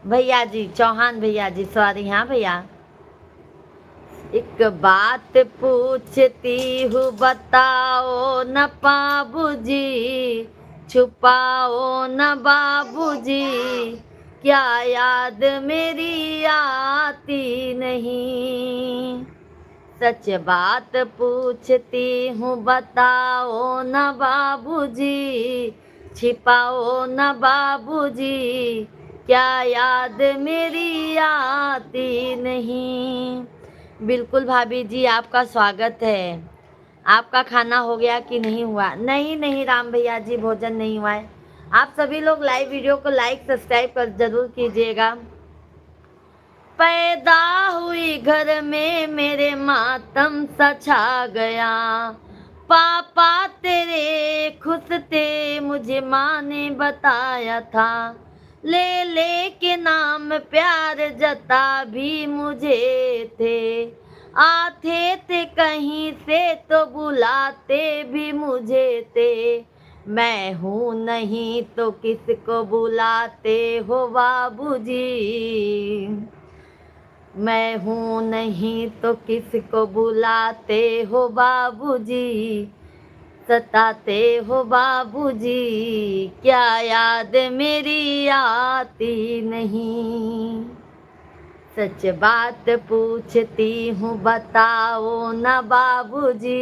भैया जी, चौहान भैया जी, सॉरी। हाँ भैया, एक बात पूछती हूँ बताओ न बाबूजी, छुपाओ न बाबूजी, क्या याद मेरी आती नहीं? सच बात पूछती हूँ बताओ न बाबूजी, छिपाओ न बाबूजी, क्या याद मेरी आती नहीं? बिल्कुल भाभी जी, आपका स्वागत है। आपका खाना हो गया कि नहीं हुआ? नहीं राम भैया जी, भोजन नहीं हुआ है। आप सभी लोग लाइव वीडियो को लाइक सब्सक्राइब कर जरूर कीजिएगा। पैदा हुई घर में मेरे मातम सा छा गया, पापा तेरे खुश थे मुझे माँ ने बताया था, ले के नाम प्यार जता भी मुझे थे, आते थे कहीं से तो बुलाते भी मुझे थे, मैं हूँ नहीं तो किसको बुलाते हो बाबूजी, मैं हूँ नहीं तो किसको बुलाते हो बाबूजी, सताते हो बाबूजी, क्या याद मेरी आती नहीं, सच बात पूछती हूँ बताओ ना बाबूजी,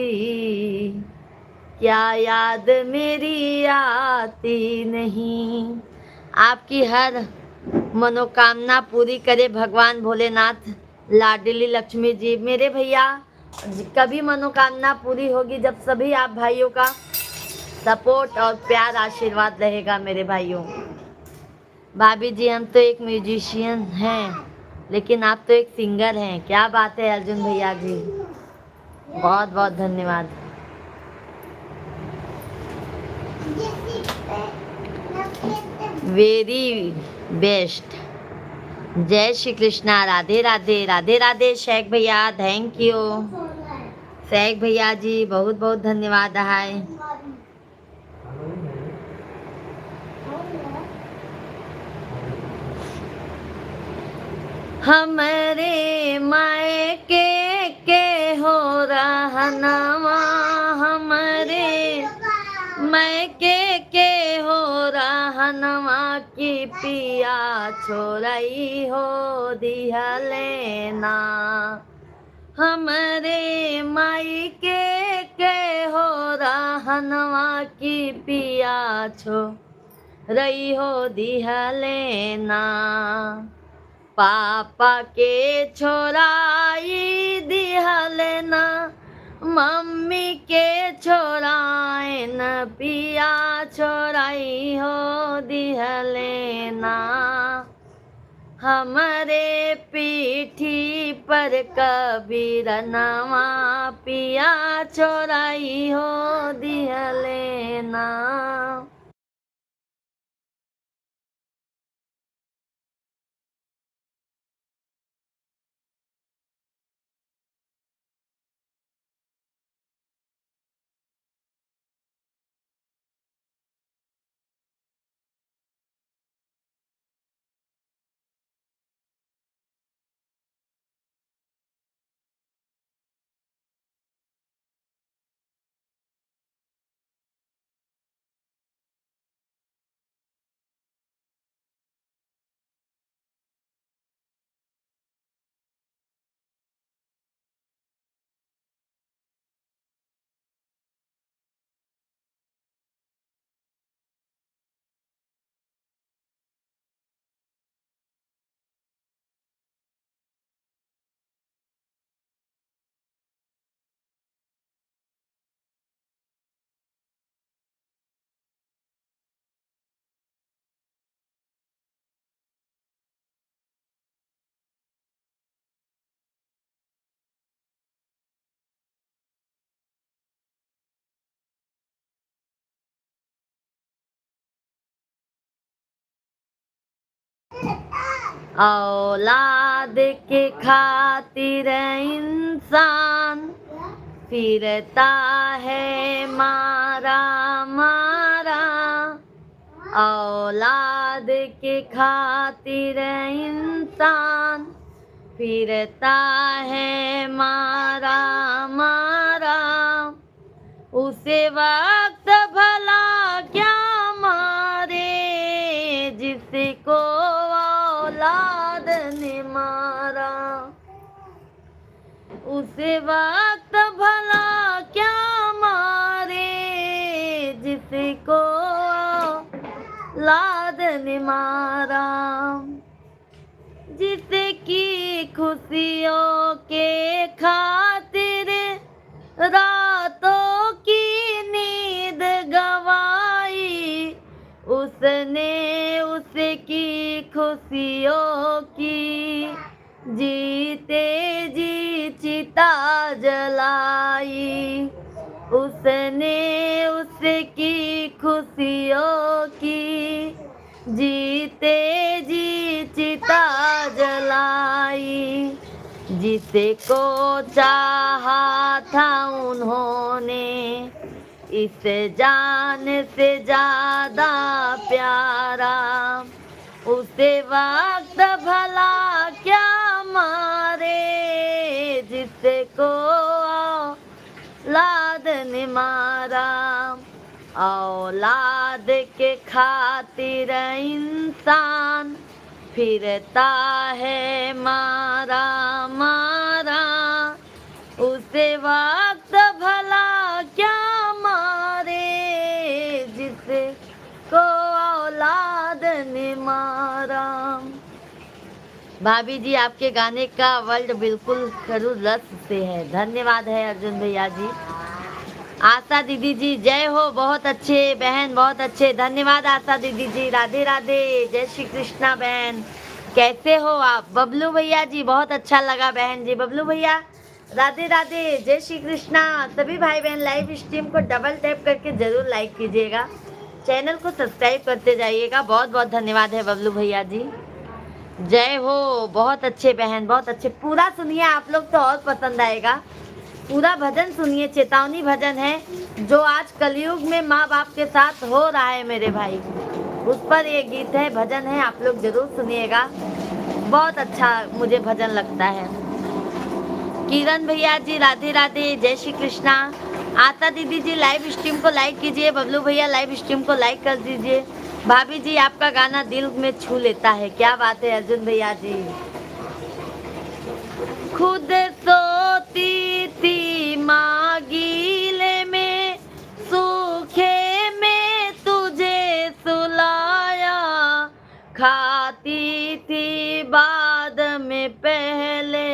क्या याद मेरी आती नहीं। आपकी हर मनोकामना पूरी करे भगवान भोलेनाथ, लाडली लक्ष्मी जी। मेरे भैया कभी मनोकामना पूरी होगी जब सभी आप भाइयों का सपोर्ट और प्यार आशीर्वाद रहेगा मेरे भाइयों। भाभी जी हम तो एक म्यूजिशियन हैं, लेकिन आप तो एक सिंगर हैं। क्या बात है अर्जुन भैया जी, बहुत बहुत धन्यवाद। Very best. जय श्री कृष्णा, राधे राधे, राधे राधे शेख भैया, थैंक यू शेख भैया जी, बहुत बहुत धन्यवाद। हाय हमरे मायके के हो रहनवा, हमरे मायके के हो रहनवा की पिया छोड़ई हो दिहलेना, हमरे मायके के हो रहनवा की पिया छोड़ई हो दिहलेना, पापा के छोराई दिहलेना, मम्मी के छोराए न पिया छोराई हो दिहलेना, हमरे पीठी पर कबीरनवा पिया छोराई हो दिहलेना। औलाद के खातिर इंसान फिरता है मारा मारा, औलाद के खातिर इंसान फिरता है मारा मारा, उसे वक्त भला क्या मारे जिसको औलाद ने मारा, उसे वक्त भला क्या मारे जिसको औलाद ने मारा, जिसकी खुशियों के खातिर रातों की नींद गवाई, उसने उसकी खुशियों की जीते जी चिता जलाई, उसने उसकी खुशियों की जीते जी चिता जलाई, जिसे को चाहा था उन्होंने, इस जान से ज्यादा प्यारा, उसे वक्त भला क्या मारे, जिसको औलाद ने मारा। औलाद के खातिर इंसान फिरता है मारा मारा, उसे वक्त भला क्या मारे, जिसको औलाद ने मारा। भाभी जी, आपके गाने का वर्ल्ड बिल्कुल खरू रस से है। धन्यवाद है अर्जुन भैया जी। आशा दीदी जी जय हो, बहुत अच्छे बहन, बहुत अच्छे। धन्यवाद आशा दीदी जी। राधे राधे, जय श्री कृष्णा बहन, कैसे हो आप? बबलू भैया जी बहुत अच्छा लगा बहन जी। बबलू भैया राधे राधे, जय श्री कृष्णा। सभी भाई बहन लाइव स्ट्रीम को डबल टैप करके जरूर लाइक कीजिएगा, चैनल को सब्सक्राइब करते जाइएगा। बहुत बहुत धन्यवाद है बबलू भैया जी, जय हो। बहुत अच्छे बहन, बहुत अच्छे। पूरा सुनिए आप लोग तो और पसंद आएगा। पूरा भजन सुनिए, चेतावनी भजन है जो आज कलयुग में माँ बाप के साथ हो रहा है मेरे भाई, उस पर ये गीत है, भजन है। आप लोग जरूर सुनिएगा, बहुत अच्छा मुझे भजन लगता है। किरण भैया जी राधे राधे, जय श्री कृष्णा। आशा दीदी जी लाइव स्ट्रीम को लाइक कीजिए। बबलू भैया लाइव स्ट्रीम को लाइक कर दीजिए। भाभी जी आपका गाना दिल में छू लेता है, क्या बात है अर्जुन भैया जी। खुद सोती थी माँ गीले में, सूखे में तुझे सुलाया, खाती थी बाद में पहले,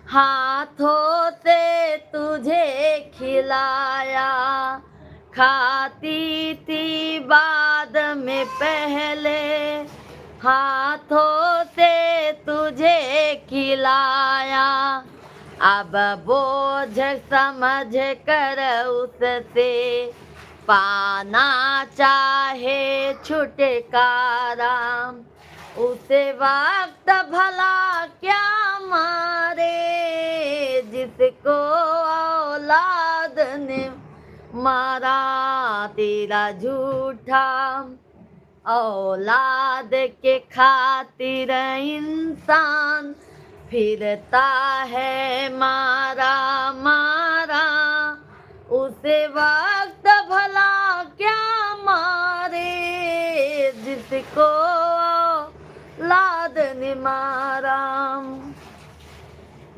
हाथों से तुझे खिलाया, खाती थी बाद में पहले, हाथों से तुझे खिलाया, अब बोझ समझ कर उससे पाना चाहे छुटकारा, उसे वक्त भला क्या मारे, जिसको औलाद ने मारा। तेरा झूठा औलाद के खातिर इंसान फिरता है मारा मारा, उसे वक्त भला क्या मारे, जिसको औलाद ने मारा।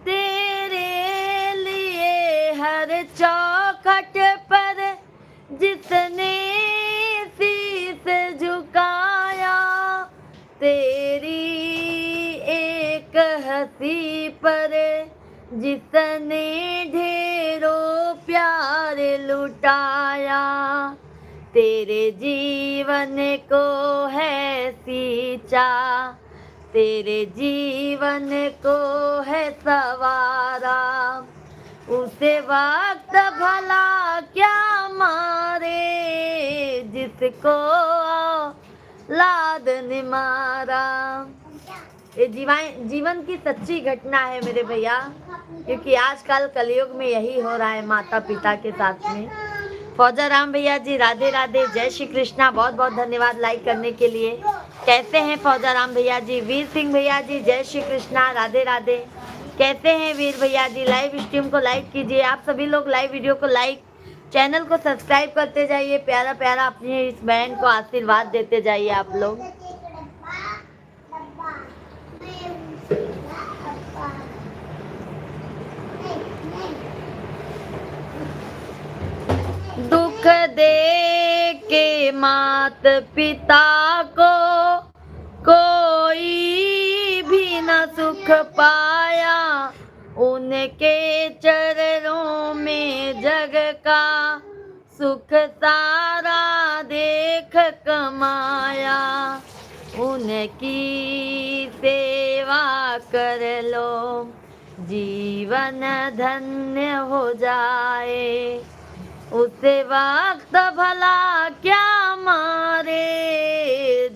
तेरे लिए हर चौखट पर जिसने शीश झुकाया, तेरी एक हंसी पर जिसने ढेरों प्यार लुटाया, तेरे जीवन को है सींचा, तेरे जीवन को है सवारा, उसे वक्त भला क्या मारे, जिसको औलाद ने मारा। ये जीवन की सच्ची घटना है मेरे भैया, क्योंकि आजकल कलयुग में यही हो रहा है माता पिता के साथ में। फौजा राम भैया जी राधे राधे, जय श्री कृष्णा। बहुत बहुत धन्यवाद लाइक करने के लिए। कैसे हैं फौजा राम भैया जी? वीर सिंह भैया जी जय श्री कृष्णा, राधे राधे। कैसे हैं वीर भैया जी? लाइव स्ट्रीम को लाइक कीजिए। आप सभी लोग लाइव वीडियो को लाइक, चैनल को सब्सक्राइब करते जाइए। प्यारा प्यारा अपनी इस बहन को आशीर्वाद देते जाइए आप लोग। दुख दे के मात पिता को कोई भी न सुख पाया, उनके चरणों में जग का सुख सारा देख कमाया, उनकी सेवा कर लो जीवन धन्य हो जाए, उसे वक्त भला क्या मारे,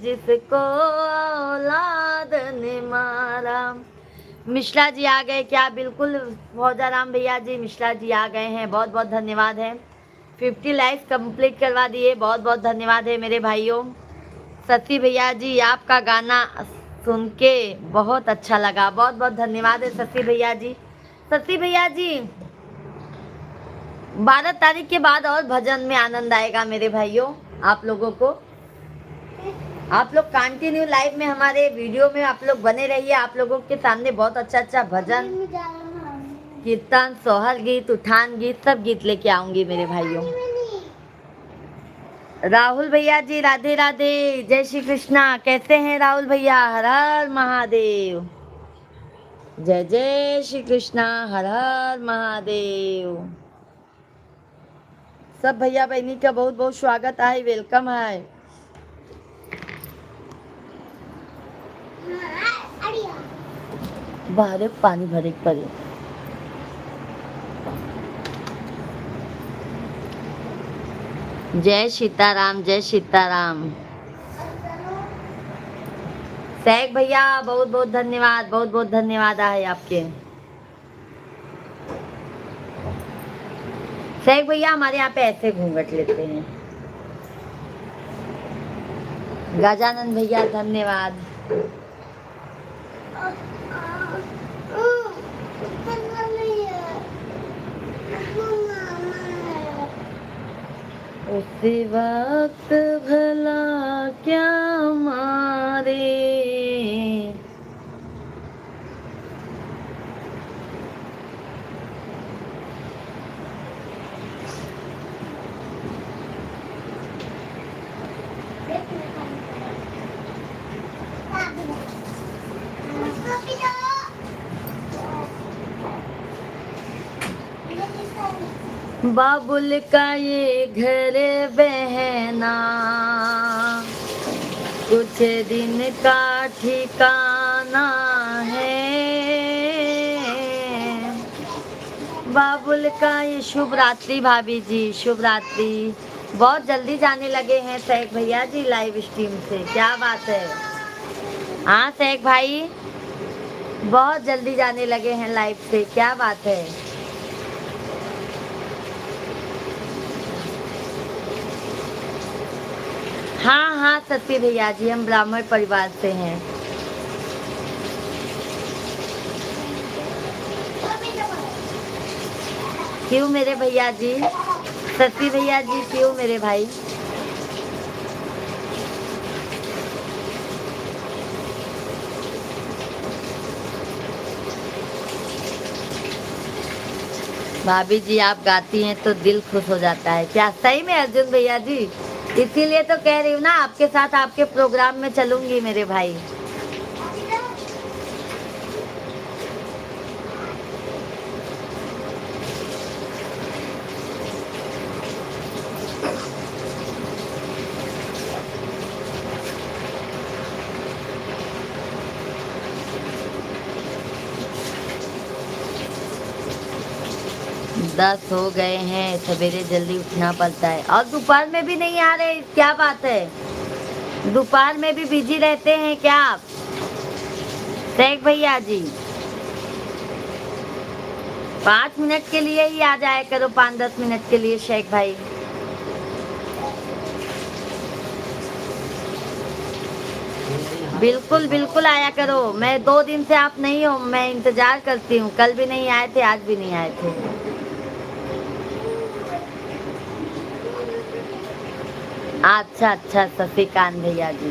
जिसको औलाद ने मारा। मिश्रा जी आ गए क्या? बिल्कुल फौजाराम भैया जी, मिश्रा जी आ गए हैं, बहुत बहुत धन्यवाद है। 50 लाइक्स कंप्लीट करवा दिए, बहुत बहुत धन्यवाद है मेरे भाइयों। सती भैया जी, आपका गाना सुन के बहुत अच्छा लगा, बहुत बहुत धन्यवाद है सती भैया जी। सती भैया जी, 12 तारीख के बाद और भजन में आनंद आएगा मेरे भाइयों। आप लोगों को, आप लोग कंटिन्यू लाइव में हमारे वीडियो में आप लोग बने रहिए। आप लोगों के सामने बहुत अच्छा अच्छा भजन, कीर्तन, सोहर गीत, उठान गीत, सब गीत लेके आऊंगी मेरे भाइयों। राहुल भैया जी, राधे राधे, जय श्री कृष्णा। कैसे हैं राहुल भैया? हर हर महादेव। जय जय श्री कृष्णा, हर हर महादेव। सब भैया बहनी का बहुत बहुत स्वागत है, वेलकम है। बाहर पानी भरे पड़े। जय सीताराम, जय सीताराम। सैक भैया बहुत बहुत धन्यवाद, बहुत बहुत धन्यवाद है आपके। सैक भैया हमारे यहाँ पे ऐसे घूंघट लेते हैं। गजानन भैया धन्यवाद। उसी वक्त भला क्या मारे, बाबुल का ये घर बहना कुछ दिन का ठिकाना है। बाबुल का ये शुभ रात्रि भाभी जी, शुभ रात्रि। बहुत जल्दी जाने लगे हैं सैक भैया जी लाइव स्ट्रीम से, क्या बात है। हाँ सैक भाई, बहुत जल्दी जाने लगे हैं लाइव से, क्या बात है। हाँ हाँ सत्य भैया जी, हम ब्राह्मण परिवार से हैं। क्यों मेरे भैया जी, सत्य भैया जी, क्यों मेरे भाई। भाभी जी आप गाती हैं तो दिल खुश हो जाता है। क्या सही में अर्जुन भैया जी? इसीलिए तो कह रही हूँ ना, आपके साथ आपके प्रोग्राम में चलूंगी मेरे भाई। दस हो गए हैं, सवेरे जल्दी उठना पड़ता है। और दोपहर में भी नहीं आ रहे, क्या बात है? दोपहर में भी बिजी रहते हैं क्या आप शेख भैया जी? 5 मिनट के लिए ही आ जाया करो, 5-10 मिनट के लिए शेख भाई। बिल्कुल बिल्कुल आया करो। मैं 2 दिन से आप नहीं हो, मैं इंतजार करती हूँ। कल भी नहीं आए थे, आज भी नहीं आए थे। अच्छा अच्छा शशिकांत भैया जी,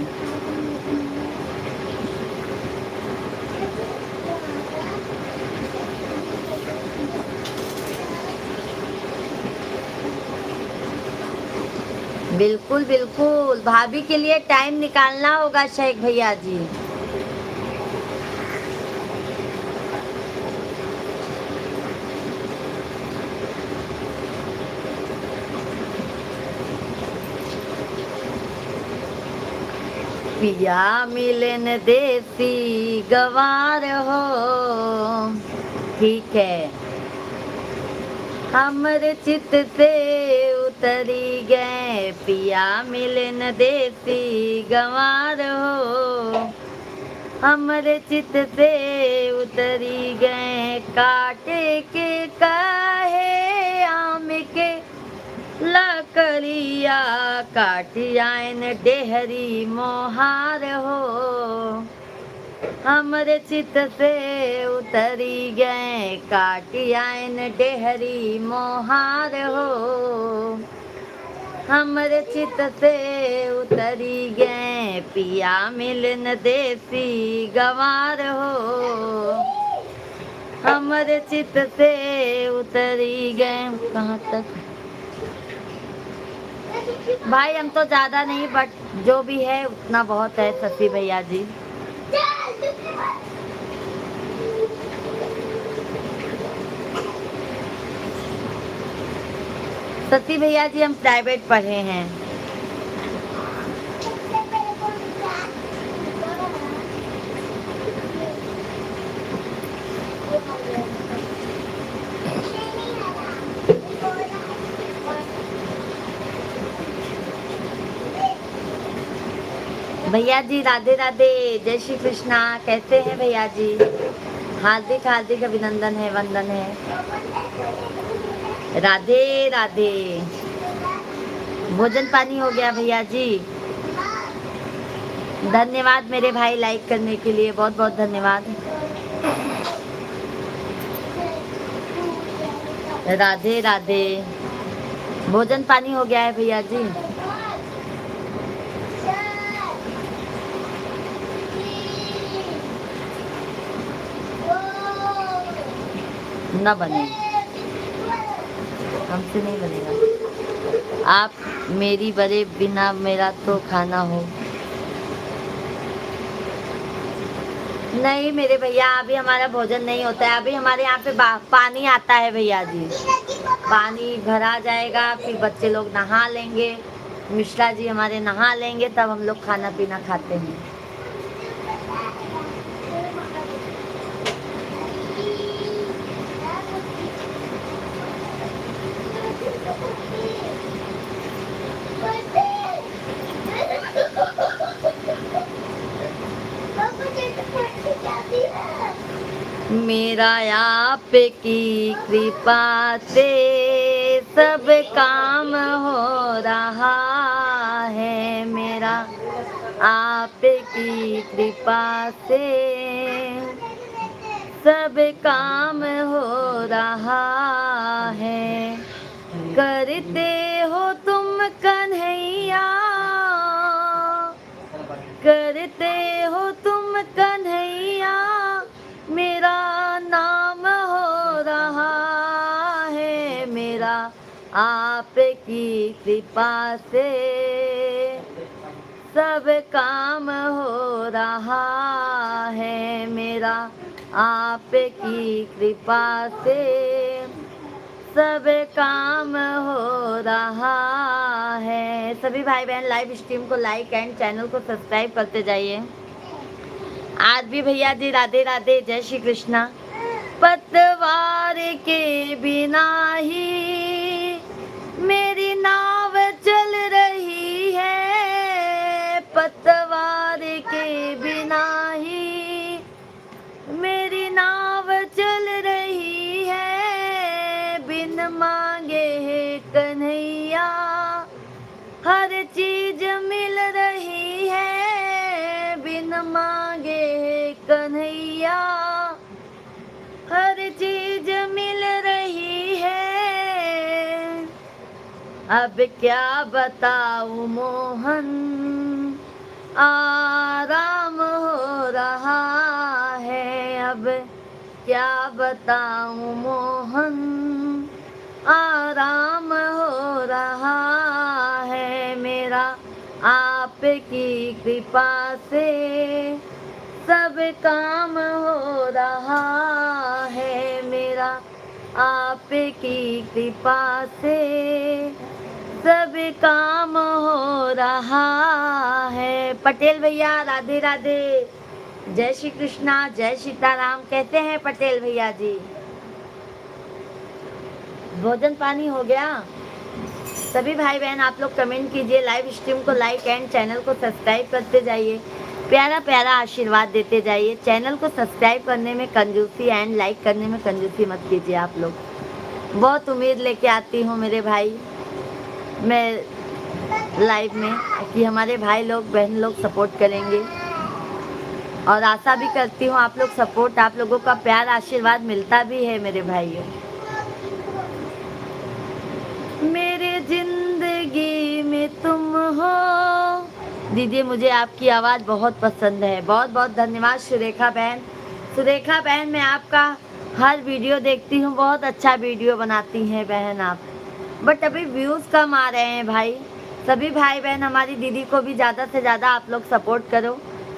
बिल्कुल बिल्कुल भाभी के लिए टाइम निकालना होगा शेख भैया जी। पिया मिलन देसी गवार हो, ठीक है। हमरे चित से उतरी गए, पिया मिलन देसी गवार हो। हमरे चित से उतरी गए काटे के कहे आम के लकड़िया काटियान डेहरी मोहार हो। हमरे चित से उतरी गए काटियान डेहरी मोहार हो। हमरे चित से उतरी गए पिया मिलन देसी गवार हो। हमरे चित से उतरी गए कहाँ तक भाई, हम तो ज्यादा नहीं बट जो भी है उतना बहुत है शशि भैया जी। शशि भैया जी हम प्राइवेट पढ़े हैं। भैया जी राधे राधे, जय श्री कृष्णा। कैसे हैं भैया जी? हार्दिक हार्दिक अभिनंदन है, वंदन है। राधे राधे। भोजन पानी हो गया भैया जी? धन्यवाद मेरे भाई लाइक करने के लिए, बहुत बहुत धन्यवाद। राधे राधे। भोजन पानी हो गया है भैया जी? ना बने, हमसे नहीं बनेगा। आप मेरी बड़े बिना मेरा तो खाना हो। नहीं मेरे भैया, अभी हमारा भोजन नहीं होता है। अभी हमारे यहाँ पे पानी आता है भैया जी। पानी भरा जाएगा, फिर बच्चे लोग नहा लेंगे, मिश्रा जी हमारे नहा लेंगे, तब हम लोग खाना पीना खाते हैं। मेरा आप की कृपा से सब काम हो रहा है। मेरा आप की कृपा से सब काम हो रहा है। करते हो तुम कन्हैया, करते हो तुम कन्हैया, मेरा नाम हो रहा है। मेरा आपकी कृपा से सब काम हो रहा है। मेरा आपकी कृपा से सब काम हो रहा है। सभी भाई बहन लाइव स्ट्रीम को लाइक एंड चैनल को सब्सक्राइब करते जाइए। आज भी भैया जी राधे राधे, जय श्री कृष्णा। पतवार के बिना ही मेरी नाव चल रही है। पतवार के बिना ही मेरी नाव चल रही है। बिन मांगे है कन्हैया हर चीज मिल रही है। बिन मांगे है कन्हैया हर चीज मिल रही है। अब क्या बताऊं मोहन, आराम हो रहा है। अब क्या बताऊं मोहन, आराम हो रहा है। मेरा आपकी कृपा से सब काम हो रहा है। मेरा आपकी कृपा से सब काम हो रहा है। पटेल भैया राधे राधे, जय श्री कृष्णा, जय सीताराम। कैसे हैं पटेल भैया जी? भोजन पानी हो गया? सभी भाई बहन आप लोग कमेंट कीजिए, लाइव स्ट्रीम को लाइक एंड चैनल को सब्सक्राइब करते जाइए। प्यारा प्यारा आशीर्वाद देते जाइए। चैनल को सब्सक्राइब करने में कंजूसी एंड लाइक करने में कंजूसी मत कीजिए आप लोग। बहुत उम्मीद लेके आती हूँ मेरे भाई मैं लाइव में कि हमारे भाई लोग बहन लोग सपोर्ट करेंगे, और आशा भी करती हूँ आप लोग सपोर्ट, आप लोगों का प्यार आशीर्वाद मिलता भी है मेरे भाइयों। मेरे जिंदगी में तुम हो। दीदी मुझे आपकी आवाज़ बहुत पसंद है। बहुत बहुत धन्यवाद सुरेखा बहन। सुरेखा बहन मैं आपका हर वीडियो देखती हूँ, बहुत अच्छा वीडियो बनाती हैं बहन आप, बट अभी व्यूज़ कम आ रहे हैं भाई। सभी भाई बहन हमारी दीदी को भी ज़्यादा से ज़्यादा आप लोग सपोर्ट करो।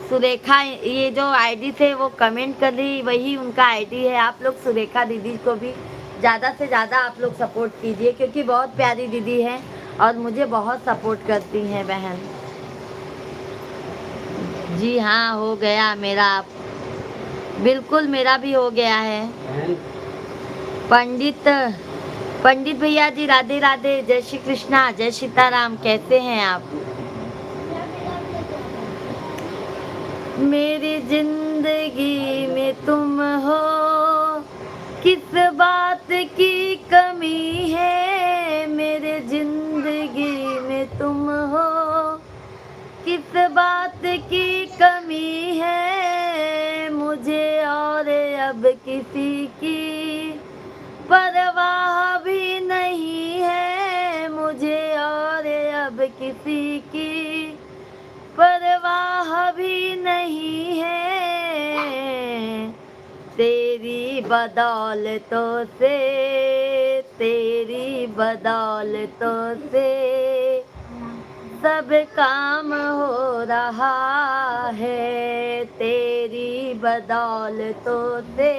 सुरेखा ये जो आईडी थे वो कमेंट कर दी, वही उनका आईडी है। आप लोग सुरेखा दीदी को भी ज़्यादा से ज़्यादा आप लोग सपोर्ट कीजिए, क्योंकि बहुत प्यारी दीदी है और मुझे बहुत सपोर्ट करती हैं बहन। जी हाँ हो गया मेरा, बिल्कुल मेरा भी हो गया है। पंडित भैया जी राधे राधे, जय श्री कृष्णा, जय सीताराम, कैसे हैं आप? मेरी जिंदगी में तुम हो, किस बात की कमी है? मेरे जिंदगी में तुम हो, किस बात की कमी है? मुझे और अब किसी की परवाह भी नहीं है। मुझे और अब किसी की परवाह भी नहीं है। तेरी बदौलतों से, तेरी बदौलतों से सब काम हो रहा है। तेरी बदौलतों से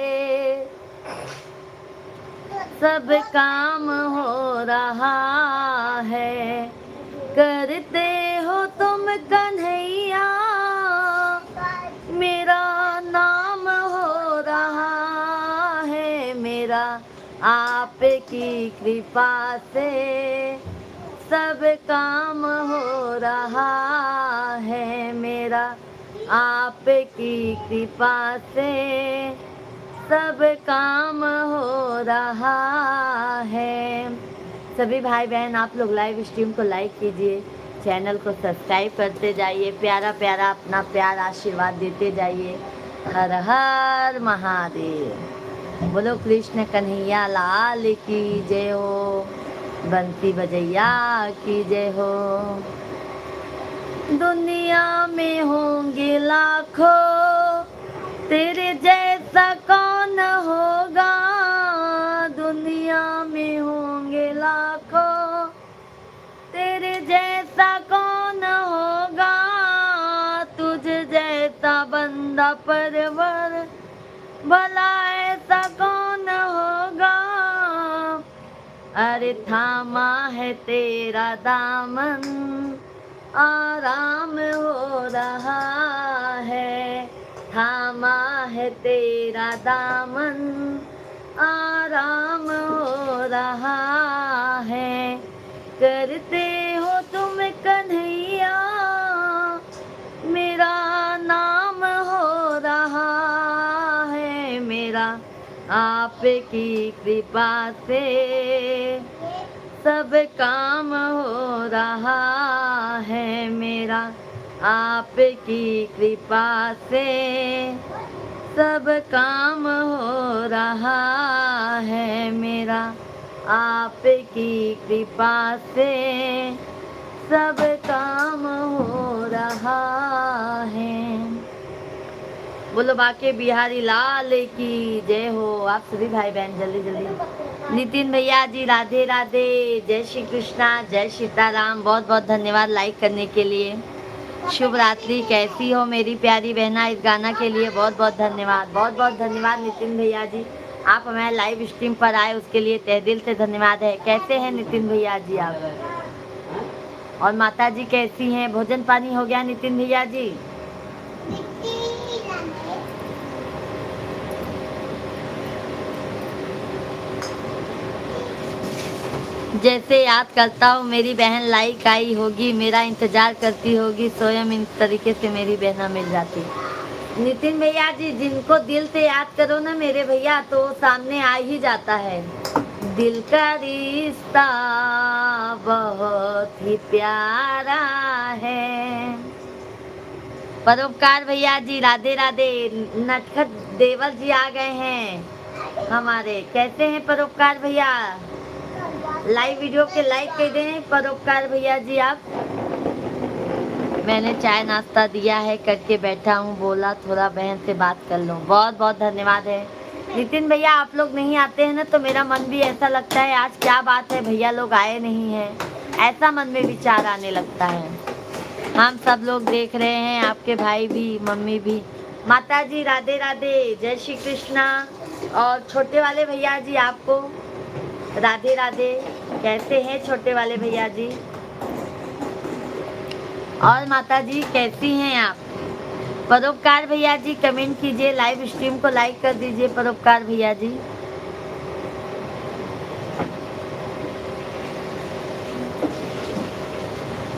सब काम हो रहा है। करते हो तुम कन्हैया, मेरा नाम हो रहा है। मेरा आपकी कृपा से सब काम हो रहा है। मेरा आपकी कृपा से सब काम हो रहा है। सभी भाई बहन आप लोग लाइव स्ट्रीम को लाइक कीजिए, चैनल को सब्सक्राइब करते जाइए, प्यारा प्यारा अपना प्यार आशीर्वाद देते जाइए। हर हर महादेव। बोलो कृष्ण कन्हैया लाल की जय हो, बंसी बजैया की जय हो। दुनिया में होंगे लाखों, तेरे जैसा कौन होगा? दुनिया में होंगे लाखों, तेरे जैसा कौन होगा? तुझ जैसा बंदा परवर, भला ऐसा कौन होगा? अरे थामा है तेरा दामन, आराम हो रहा है। थामा है तेरा दामन, आराम हो रहा है। करते हो तुम कन्हैया, मेरा नाम हो रहा है। मेरा आपकी कृपा से सब काम हो रहा है। मेरा आपकी कृपा से सब काम हो रहा है। मेरा आपकी कृपा से सब काम हो रहा है। बोलो बाके बिहारी लाल की जय हो। आप सभी भाई बहन जल्दी जल्दी। नितिन भैया जी राधे राधे, जय श्री कृष्णा, जय सीताराम। बहुत बहुत धन्यवाद लाइक करने के लिए। शुभ रात्रि, कैसी हो मेरी प्यारी बहना? इस गाना के लिए बहुत बहुत धन्यवाद, बहुत बहुत धन्यवाद नितिन भैया जी। आप हमारे लाइव स्ट्रीम पर आए उसके लिए तहे दिल से धन्यवाद है। कैसे हैं नितिन भैया जी आप? और माता जी कैसी हैं? भोजन पानी हो गया नितिन भैया जी? जैसे याद करता हूँ मेरी बहन लाइक आई होगी, मेरा इंतजार करती होगी, स्वयं इन तरीके से मेरी बहना मिल जाती। नितिन भैया जी, जिनको दिल से याद करो ना मेरे भैया, तो सामने आ ही जाता है। दिल का रिश्ता बहुत ही प्यारा है। परोपकार भैया जी राधे राधे। नटखट देवर जी आ गए हैं हमारे। कैसे हैं परोपकार भैया? लाइव वीडियो के लाइक कर दें परोपकार भैया जी आप। मैंने चाय नाश्ता दिया है, करके बैठा हूँ, बोला थोड़ा बहन से बात कर लूँ। बहुत बहुत धन्यवाद है नितिन भैया। आप लोग नहीं आते हैं ना तो मेरा मन भी ऐसा लगता है आज क्या बात है, भैया लोग आए नहीं हैं, ऐसा मन में विचार आने लगता है। हम सब लोग देख रहे हैं, आपके भाई भी, मम्मी भी। माता जी राधे राधे, जय श्री कृष्णा। और छोटे वाले भैया जी आपको राधे राधे। कैसे हैं छोटे वाले भैया जी? और माता जी कैसी हैं आप? परोपकार भैया जी कमेंट कीजिए, लाइव स्ट्रीम को लाइक कर दीजिए परोपकार भैया जी।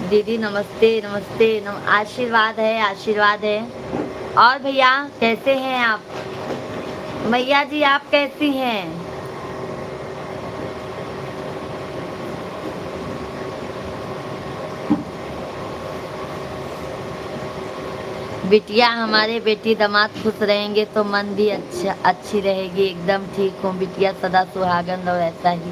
दीदी नमस्ते नमस्ते। आशीर्वाद है, आशीर्वाद है। और भैया कैसे हैं आप? मैया जी आप कैसी हैं? बिटिया हमारे बेटी दामाद खुश रहेंगे तो मन भी अच्छी रहेगी। एकदम ठीक हूँ बिटिया, सदा सुहागन और ऐसा ही।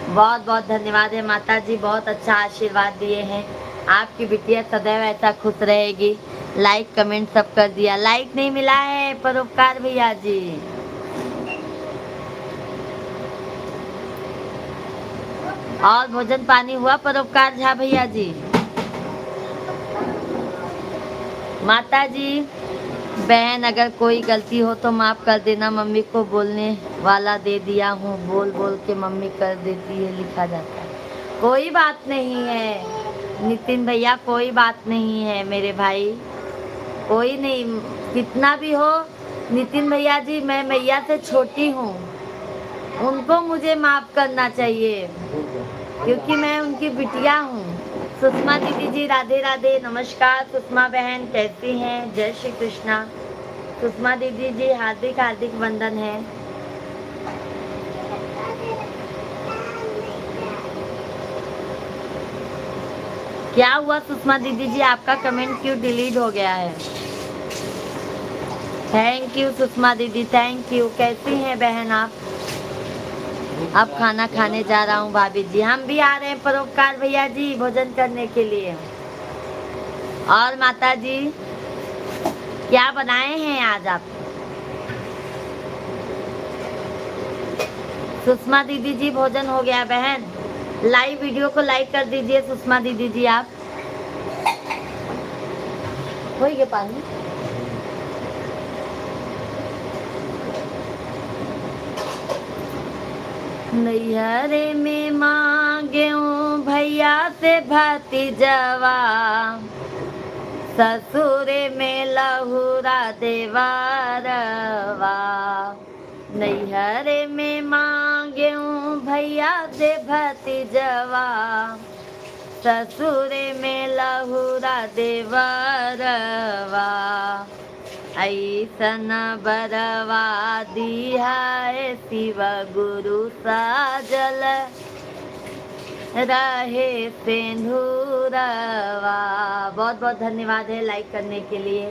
बहुत बहुत धन्यवाद है माता जी, बहुत अच्छा आशीर्वाद दिए हैं। आपकी बिटिया सदैव ऐसा खुश रहेगी। लाइक कमेंट सब कर दिया। लाइक नहीं मिला है परोपकार भैया जी। और भोजन पानी हुआ परोपकार झा भैया जी? माता जी बहन अगर कोई गलती हो तो माफ कर देना, मम्मी को बोलने वाला दे दिया हूँ, बोल बोल के मम्मी कर देती है, लिखा जाता है। कोई बात नहीं है नितिन भैया, कोई बात नहीं है मेरे भाई, कोई नहीं। कितना भी हो नितिन भैया जी, मैं मैया से छोटी हूँ, उनको मुझे माफ करना चाहिए क्योंकि मैं उनकी बिटिया हूँ। सुषमा दीदी जी राधे राधे, नमस्कार सुषमा बहन कैसी हैं? जय श्री कृष्णा। सुषमा दीदी जी हार्दिक हार्दिक वंदन है। क्या हुआ सुषमा दीदी जी, आपका कमेंट क्यों डिलीट हो गया है? थैंक यू सुषमा दीदी, थैंक यू। कैसी हैं बहन आप? अब खाना खाने जा रहा हूँ भाभी जी। हम भी आ रहे हैं परोपकार भैया जी भोजन करने के लिए। और माता जी क्या बनाए हैं आज आप? सुषमा दीदी जी भोजन हो गया बहन। लाइव वीडियो को लाइक कर दीजिए सुषमा दीदी जी आप। हो गया पानी? नैहरे में मांगे भैया से भतीजवा, ससुरे में लहुरा देवरवा। नैहरे में मांगे भैया से भतीजवा, ससुरे में लहुरा देवरवा। ऐसन बरवा दिया शिव गुरु साजल, रहे सिंधुरवा। बहुत बहुत धन्यवाद है लाइक करने के लिए।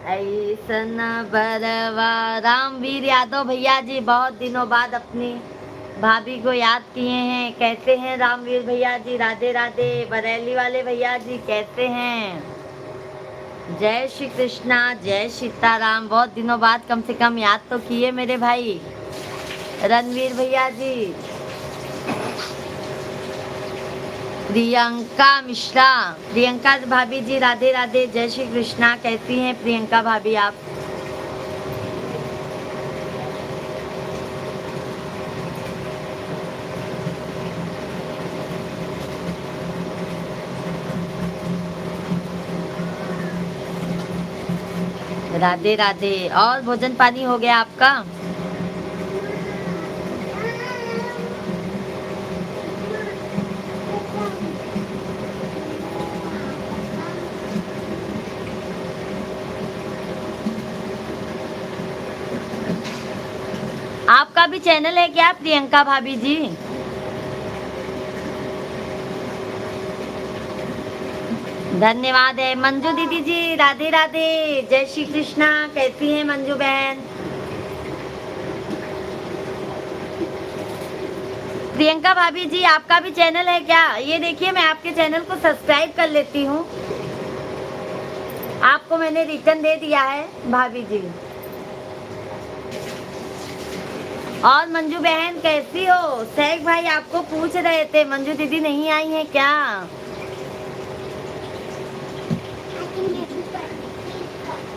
ऐसन बरवा। रामवीर यादव भैया जी बहुत दिनों बाद अपनी भाभी को याद किए हैं। कैसे हैं रामवीर भैया जी? राधे राधे। बरेली वाले भैया जी कैसे हैं? जय श्री कृष्णा, जय सीताराम। बहुत दिनों बाद कम से कम याद तो किए मेरे भाई। रणवीर भैया जी। प्रियंका मिश्रा, प्रियंका भाभी जी राधे राधे, जय श्री कृष्णा। कैसी हैं प्रियंका भाभी आप? राधे राधे। और भोजन पानी हो गया आपका? आपका भी चैनल है क्या प्रियंका भाभी जी? धन्यवाद है मंजू दीदी जी, राधे राधे, जय श्री कृष्णा। कैसी हैं मंजू बहन? प्रियंका भाभी जी आपका भी चैनल है क्या? ये देखिए मैं आपके चैनल को सब्सक्राइब कर लेती हूँ, आपको मैंने रिटर्न दे दिया है भाभी जी। और मंजू बहन कैसी हो? सैक भाई आपको पूछ रहे थे मंजू दीदी नहीं आई हैं क्या?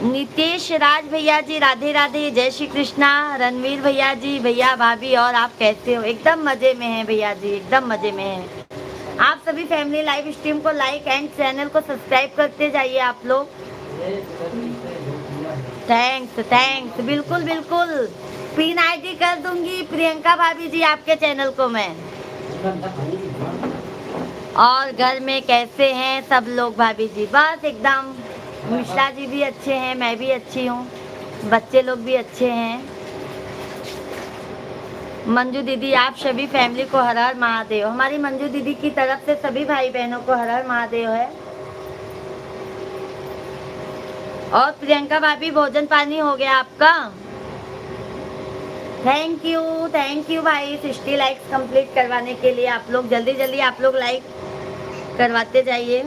नितेश राज भैया जी राधे राधे, जय श्री कृष्णा। रणवीर भैया जी, भैया भाभी और आप कैसे हो? एकदम मजे में हैं भैया जी, एकदम मजे में हैं। आप सभी फैमिली लाइव स्ट्रीम को लाइक एंड चैनल को सब्सक्राइब करते जाइए आप लोग। थैंक्स थैंक्स, बिल्कुल बिल्कुल पिन आईडी कर दूंगी प्रियंका भाभी जी आपके चैनल को मैं। और घर में कैसे हैं सब लोग भाभी जी? बस एकदम, मिश्रा जी भी अच्छे हैं, मैं भी अच्छी हूँ, बच्चे लोग भी अच्छे हैं। मंजू दीदी आप सभी फैमिली को हर हर महादेव। हमारी मंजू दीदी की तरफ से सभी भाई बहनों को हर हर महादेव है। और प्रियंका भाभी भोजन पानी हो गया आपका? थैंक यू भाई 60 लाइक्स कंप्लीट करवाने के लिए। आप लोग जल्दी जल्दी आप लोग लाइक करवाते जाइए।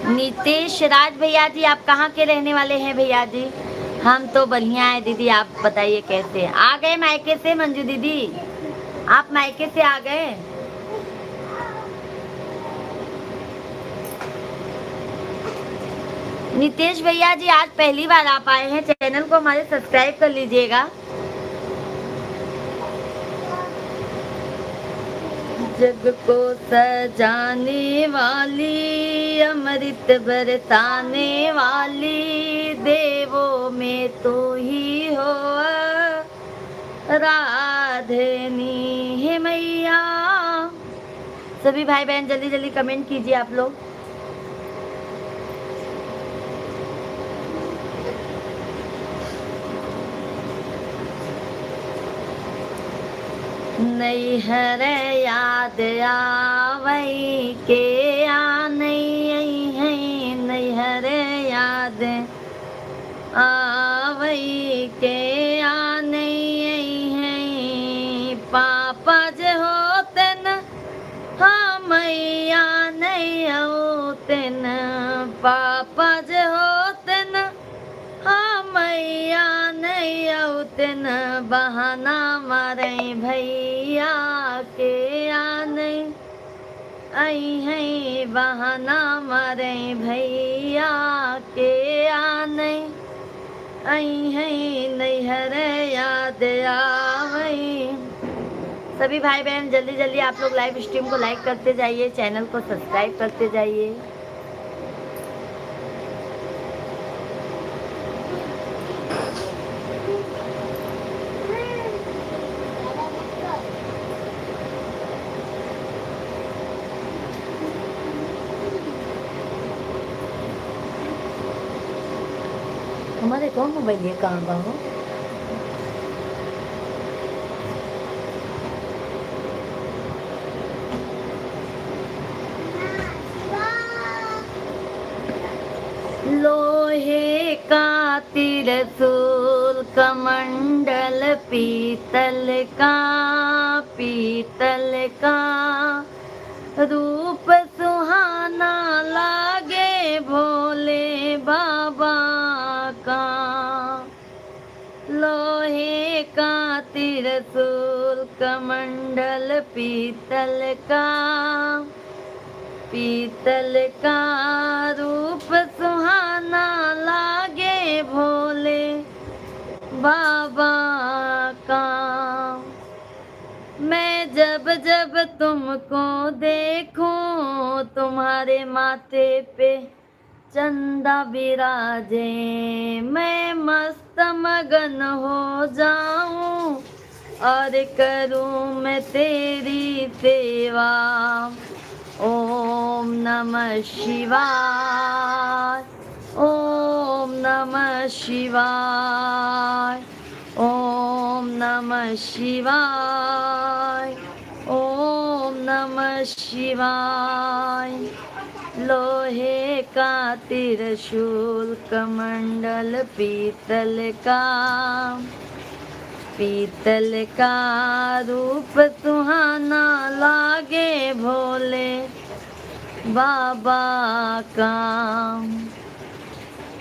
नितेश राज भैया जी आप कहाँ के रहने वाले हैं भैया जी? हम तो बढ़िया है दीदी, आप बताइए कैसे? आ गए मायके से मंजू दीदी? आप मायके से आ गए? नितेश भैया जी आज पहली बार आप आए हैं, चैनल को हमारे सब्सक्राइब कर लीजिएगा। जग को सजाने वाली, अमृत बरसाने वाली, देवों में तो ही हो राधनी है मैया। सभी भाई बहन जल्दी जल्दी कमेंट कीजिए आप लोग। नैहर याद आवई के आ नहीं है, नैहर याद आवई के आ नहीं है। पापा जे होते न हाँ मैया नहीं होते न, पापा जे होते न हाँ मैया नहीं होते न। बहाना मारे भैया के आने आई है, बहाना मारे भैया के आने आई है, नैहर याद आवई। सभी भाई बहन जल्दी जल्दी आप लोग लाइव स्ट्रीम को लाइक करते जाइए, चैनल को सब्सक्राइब करते जाइए। हमारे कौन मोबाइल है कहाँ बाबू? लोहे का त्रिशूल कमंडल पीतल का रूप सुहाना लागे भोले बाबा का। लोहे का त्रिशूल कमंडल पीतल का रूप सुहाना लागे भोले बाबा का। मैं जब जब तुमको देखूं तुम्हारे माथे पे चंदा बिराजे, मैं मस्त मगन हो जाऊं और करूं मैं तेरी सेवा। ओम नमः शिवाय, ओम नमः शिवाय, ओम नमः शिवाय, ओम नमः शिवाय। लोहे का त्रिशूल कमंडल पीतल का रूप सुहाना लागे भोले बाबा का।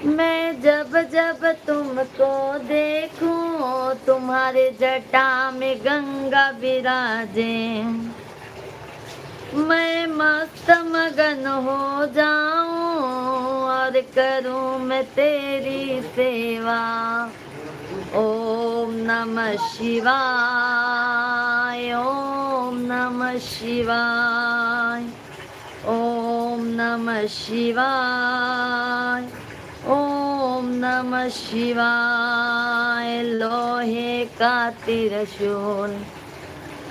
मैं जब जब तुमको देखूं तुम्हारे जटा में गंगा विराजे, मैं मस्त मगन हो जाऊं और करूं मैं तेरी सेवा। ओम नमः शिवाय, ओम नमः शिवाय, ओम नमः शिवाय, ओम नमः शिवाय। लोहे का त्रिशूल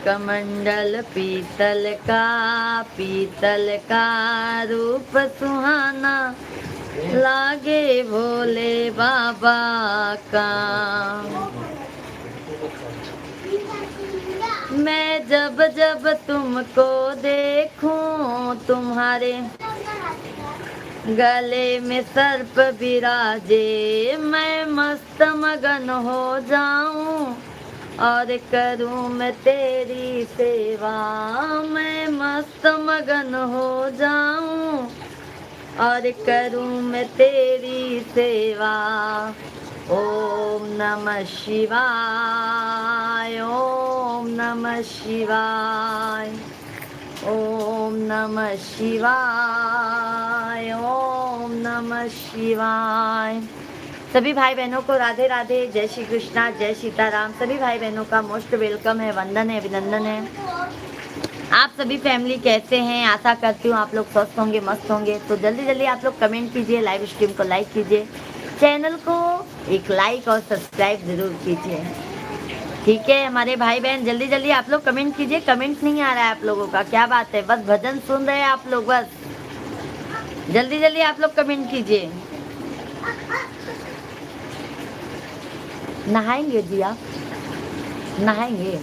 कमंडल पीतल का रूप सुहाना लागे भोले बाबा का। मैं जब जब तुमको देखूं तुम्हारे गले में सर्प विराजे, मैं मस्त मगन हो जाऊं और करूं मैं तेरी सेवा। मैं मस्त मगन हो जाऊं और करूं मैं तेरी सेवा। ओम नमः शिवाय, ओम नमः शिवाय, ओम नमः शिवाय, ओम नमः शिवाय। सभी भाई बहनों को राधे राधे, जय श्री कृष्णा, जय सीताराम। सभी भाई बहनों का मोस्ट वेलकम है, वंदन है, अभिनंदन है। आप सभी फैमिली कैसे हैं? आशा करती हूँ आप लोग स्वस्थ होंगे, मस्त होंगे। तो जल्दी जल्दी आप लोग कमेंट कीजिए, लाइव स्ट्रीम को लाइक कीजिए, चैनल को एक लाइक और सब्सक्राइब जरूर कीजिए। ठीक है हमारे भाई बहन, जल्दी जल्दी आप लोग कमेंट कीजिए। कमेंट नहीं आ रहा है आप लोगों का, क्या बात है? बस भजन सुन रहे हैं आप लोग, बस जल्दी जल्दी आप लोग कमेंट कीजिए। नहाएंगे जी आप? नहाएंगे?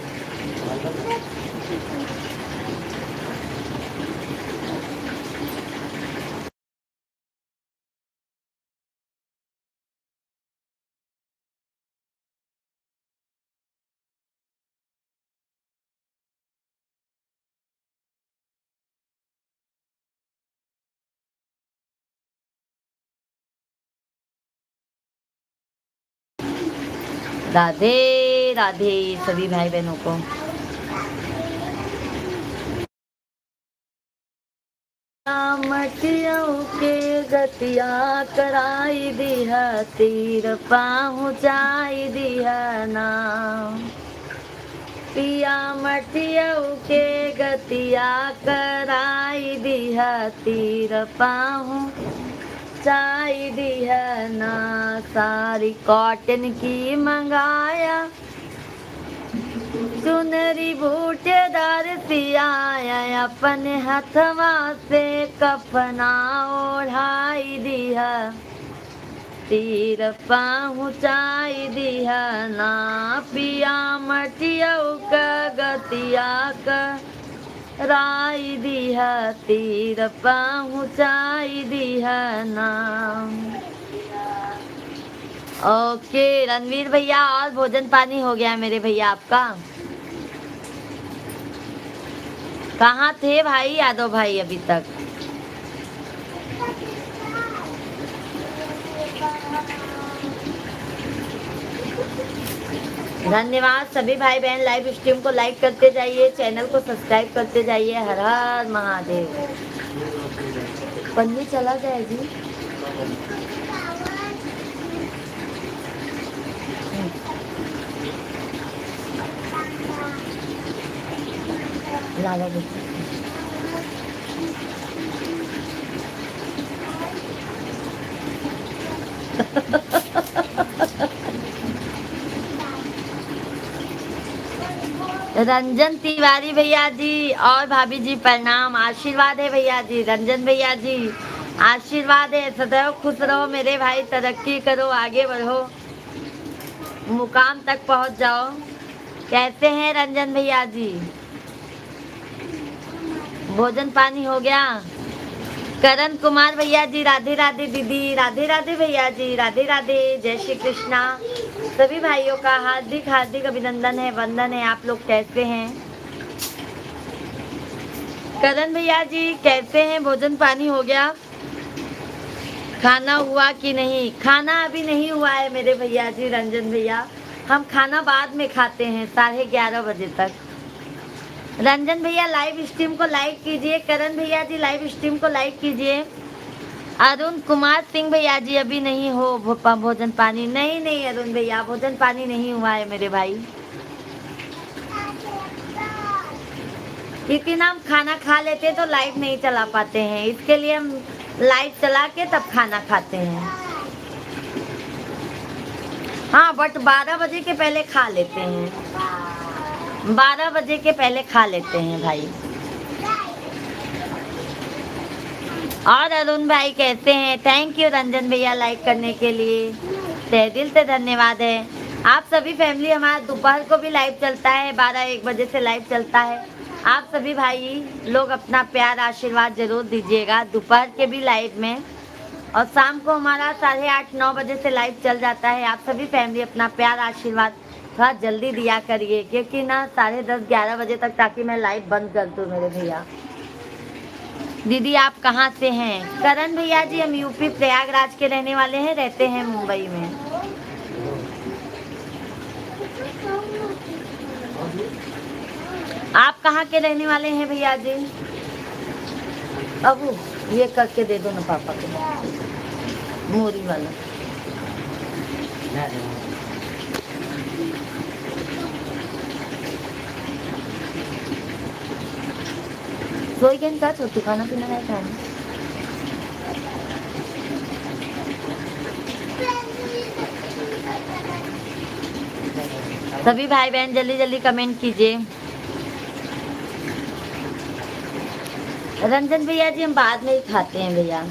राधे राधे सभी भाई बहनों को। मटियों के गतिया कराई दिह, तीर पहुँचाई दिह नाम। पिया मटियों के गतिया कराई दिह, तीर पहुँचाई दिह ना। सारी कॉटन की मंगाया, चुनरी बूटेदार सियाया, अपने हथवा से कफना ओढ़ाई दिया, तीर पहुँचाई दिया ना। पिया मटियौ का गतिया कराई दिया, तीर पहुँचाई दिया ना। ओके रणवीर भैया, और भोजन पानी हो गया मेरे भैया आपका? कहाँ थे भाई यादव भाई अभी तक? धन्यवाद सभी भाई बहन, लाइव स्ट्रीम को लाइक करते जाइए, चैनल को सब्सक्राइब करते जाइए। हर हर महादेव। पन्नी चला जाएगी। लाला बेटा रंजन तिवारी भैया जी और भाभी जी प्रणाम, आशीर्वाद है भैया जी। रंजन भैया जी आशीर्वाद है, सदैव खुश रहो मेरे भाई, तरक्की करो, आगे बढ़ो, मुकाम तक पहुंच जाओ। कैसे हैं रंजन भैया जी? भोजन पानी हो गया? करण कुमार भैया जी राधे राधे दीदी, राधे राधे भैया जी, राधे राधे, जय श्री कृष्णा। सभी भाइयों का हार्दिक हार्दिक अभिनंदन है, वंदन है। आप लोग कैसे हैं? करण भैया जी कैसे हैं? भोजन पानी हो गया? खाना हुआ कि नहीं? खाना अभी नहीं हुआ है मेरे भैया जी, रंजन भैया। हम खाना बाद में खाते हैं 11:30 बजे तक। रंजन भैया लाइव स्ट्रीम को लाइक कीजिए, करण भैया जी लाइव स्ट्रीम को लाइक कीजिए। अरुण कुमार सिंह भैया जी अभी नहीं हो भोजन पानी? नहीं नहीं अरुण भैया, भोजन पानी नहीं हुआ है मेरे भाई, क्योंकि ना हम खाना खा लेते तो लाइव नहीं चला पाते हैं, इसके लिए हम लाइव चला के तब खाना खाते हैं। हाँ बट 12 बजे के पहले खा लेते हैं, 12 बजे के पहले खा लेते हैं भाई। और अरुण भाई कैसे हैं? थैंक यू रंजन भैया लाइक करने के लिए, तहे दिल से धन्यवाद है। आप सभी फैमिली, हमारा दोपहर को भी लाइव चलता है, 12-1 बजे से लाइव चलता है। आप सभी भाई लोग अपना प्यार आशीर्वाद जरूर दीजिएगा दोपहर के भी लाइव में, और शाम को हमारा 8:30-9 बजे से लाइव चल जाता है। आप सभी फैमिली अपना प्यार आशीर्वाद थोड़ा जल्दी दिया करिए, क्योंकि ना 10:30-11 बजे तक, ताकि मैं लाइव बंद कर दूँ मेरे भैया। दीदी आप कहाँ से हैं? करण भैया जी हम यूपी प्रयागराज के रहने वाले हैं, रहते हैं मुंबई में। आप कहाँ के रहने वाले हैं भैया जी? अब ये करके दे दो ना पापा को, मोरी वाला। सोई गन का छोटू खाना पीना है खाना। सभी भाई बहन जल्दी जल्दी कमेंट कीजिए। रंजन भैया जी हम बाद में ही खाते हैं भैया।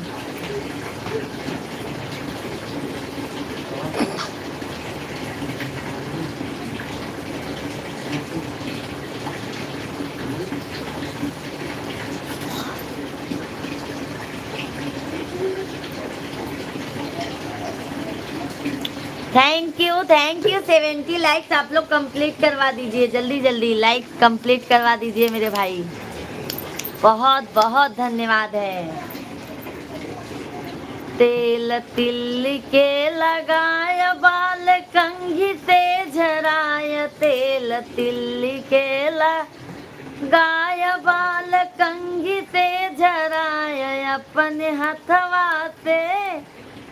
थैंक यू 70 लाइक्स आप लोग कंप्लीट करवा दीजिए, जल्दी जल्दी लाइक कंप्लीट करवा दीजिए मेरे भाई, बहुत बहुत धन्यवाद है। तेल तिल के लगाय बाल कंघी से झराय, तेल तिल के लगाय बाल कंघी से झराय,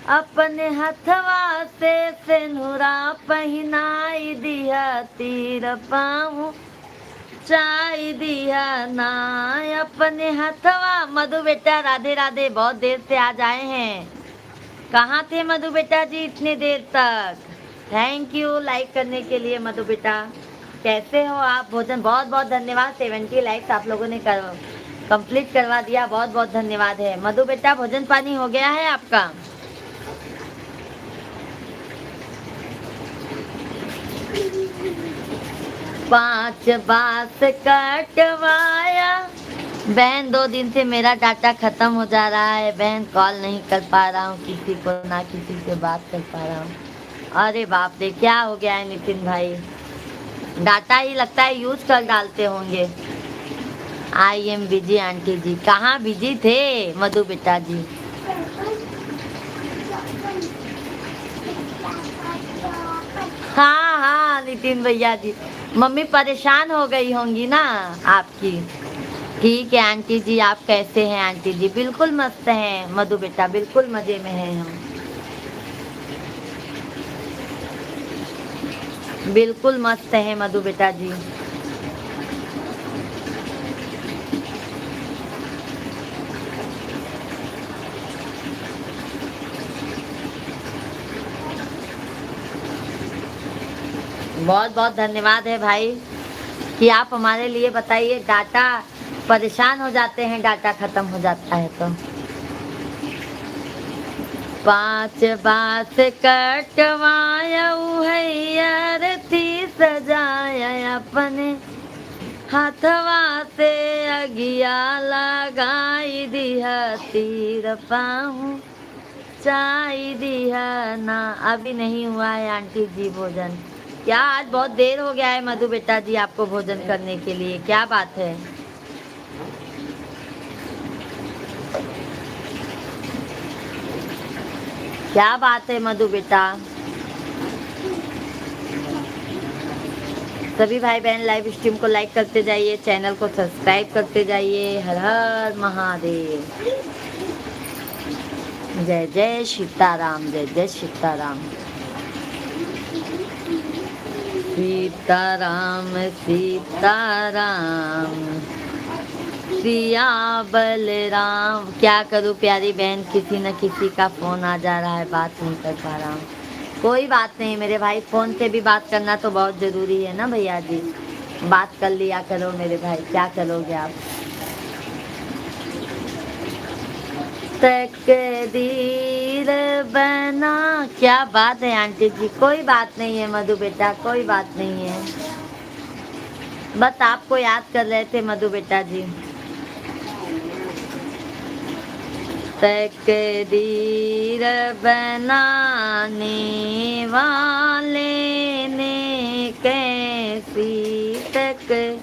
अपने हथवा से सेनुरा पहनाई दिया, तीर पाँव चाय दिया ना, अपने हथवा। मधु बेटा राधे राधे, बहुत देर से आज आए हैं, कहाँ थे मधु बेटा जी इतने देर तक? थैंक यू लाइक करने के लिए मधु बेटा। कैसे हो आप? भोजन बहुत बहुत धन्यवाद, 70 लाइक्स आप लोगों ने कंप्लीट करवा दिया, बहुत बहुत धन्यवाद है। मधु बेटा भोजन पानी हो गया है आपका? पाँच बास कटवाया बहन, 2 दिन से मेरा डाटा खत्म हो जा रहा है बहन, कॉल नहीं कर पा रहा हूँ किसी को, ना किसी से बात कर पा रहा हूँ। अरे बाप रे क्या हो गया है नितिन भाई, डाटा ही लगता है यूज कर डालते होंगे। आई एम बिजी आंटी जी, कहाँ बिजी थे मधु बेटा जी? हाँ हाँ नितिन भैया जी, मम्मी परेशान हो गई होंगी ना आपकी। ठीक है आंटी जी, आप कैसे हैं आंटी जी? बिल्कुल मस्त हैं मधु बेटा, बिल्कुल मजे में हैं हम, बिल्कुल मस्त हैं मधु बेटा जी। बहुत बहुत धन्यवाद है भाई कि आप हमारे लिए बताइए। डाटा परेशान हो जाते हैं, डाटा खत्म हो जाता है तो। 5 बात कटवाया अरती सजाया अपने हाथवा से अगिया लगाई दिया तीर पाहूं चाय दिया ना। अभी नहीं हुआ है आंटी जी भोजन। क्या आज बहुत देर हो गया है मधु बेटा जी आपको भोजन करने के लिए? क्या बात है? क्या बात है मधु बेटा? सभी भाई बहन लाइव स्ट्रीम को लाइक करते जाइए, चैनल को सब्सक्राइब करते जाइए। हर हर महादेव। जय जय सीताराम, जय जय सीताराम। सीताराम सीताराम सिया बलराम। क्या करूं प्यारी बहन, किसी न किसी का फोन आ जा रहा है, बात नहीं कर पा रहा हूँ। कोई बात नहीं मेरे भाई, फोन से भी बात करना तो बहुत जरूरी है ना भैया जी। बात कर लिया करो मेरे भाई, क्या करोगे आप। तकदीर बना। क्या बात है आंटी जी, कोई बात नहीं है मधु बेटा, कोई बात नहीं है। बस आपको याद कर रहे थे मधु बेटा जी। तकदीर बनाने वाले ने कैसी तकदीर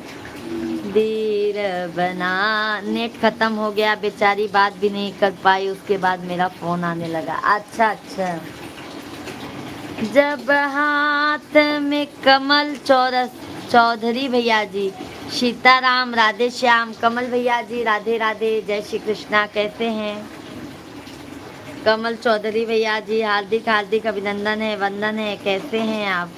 बना। नेट खत्म हो गया, बेचारी बात भी नहीं कर पाई, उसके बाद मेरा फोन आने लगा। अच्छा अच्छा। जब हाथ में कमल चौधरी भैया जी, सीताराम राधे श्याम। कमल भैया जी राधे राधे, जय श्री कृष्णा, कैसे हैं? कमल चौधरी भैया जी हार्दिक हार्दिक अभिनंदन है, वंदन है, कैसे हैं आप?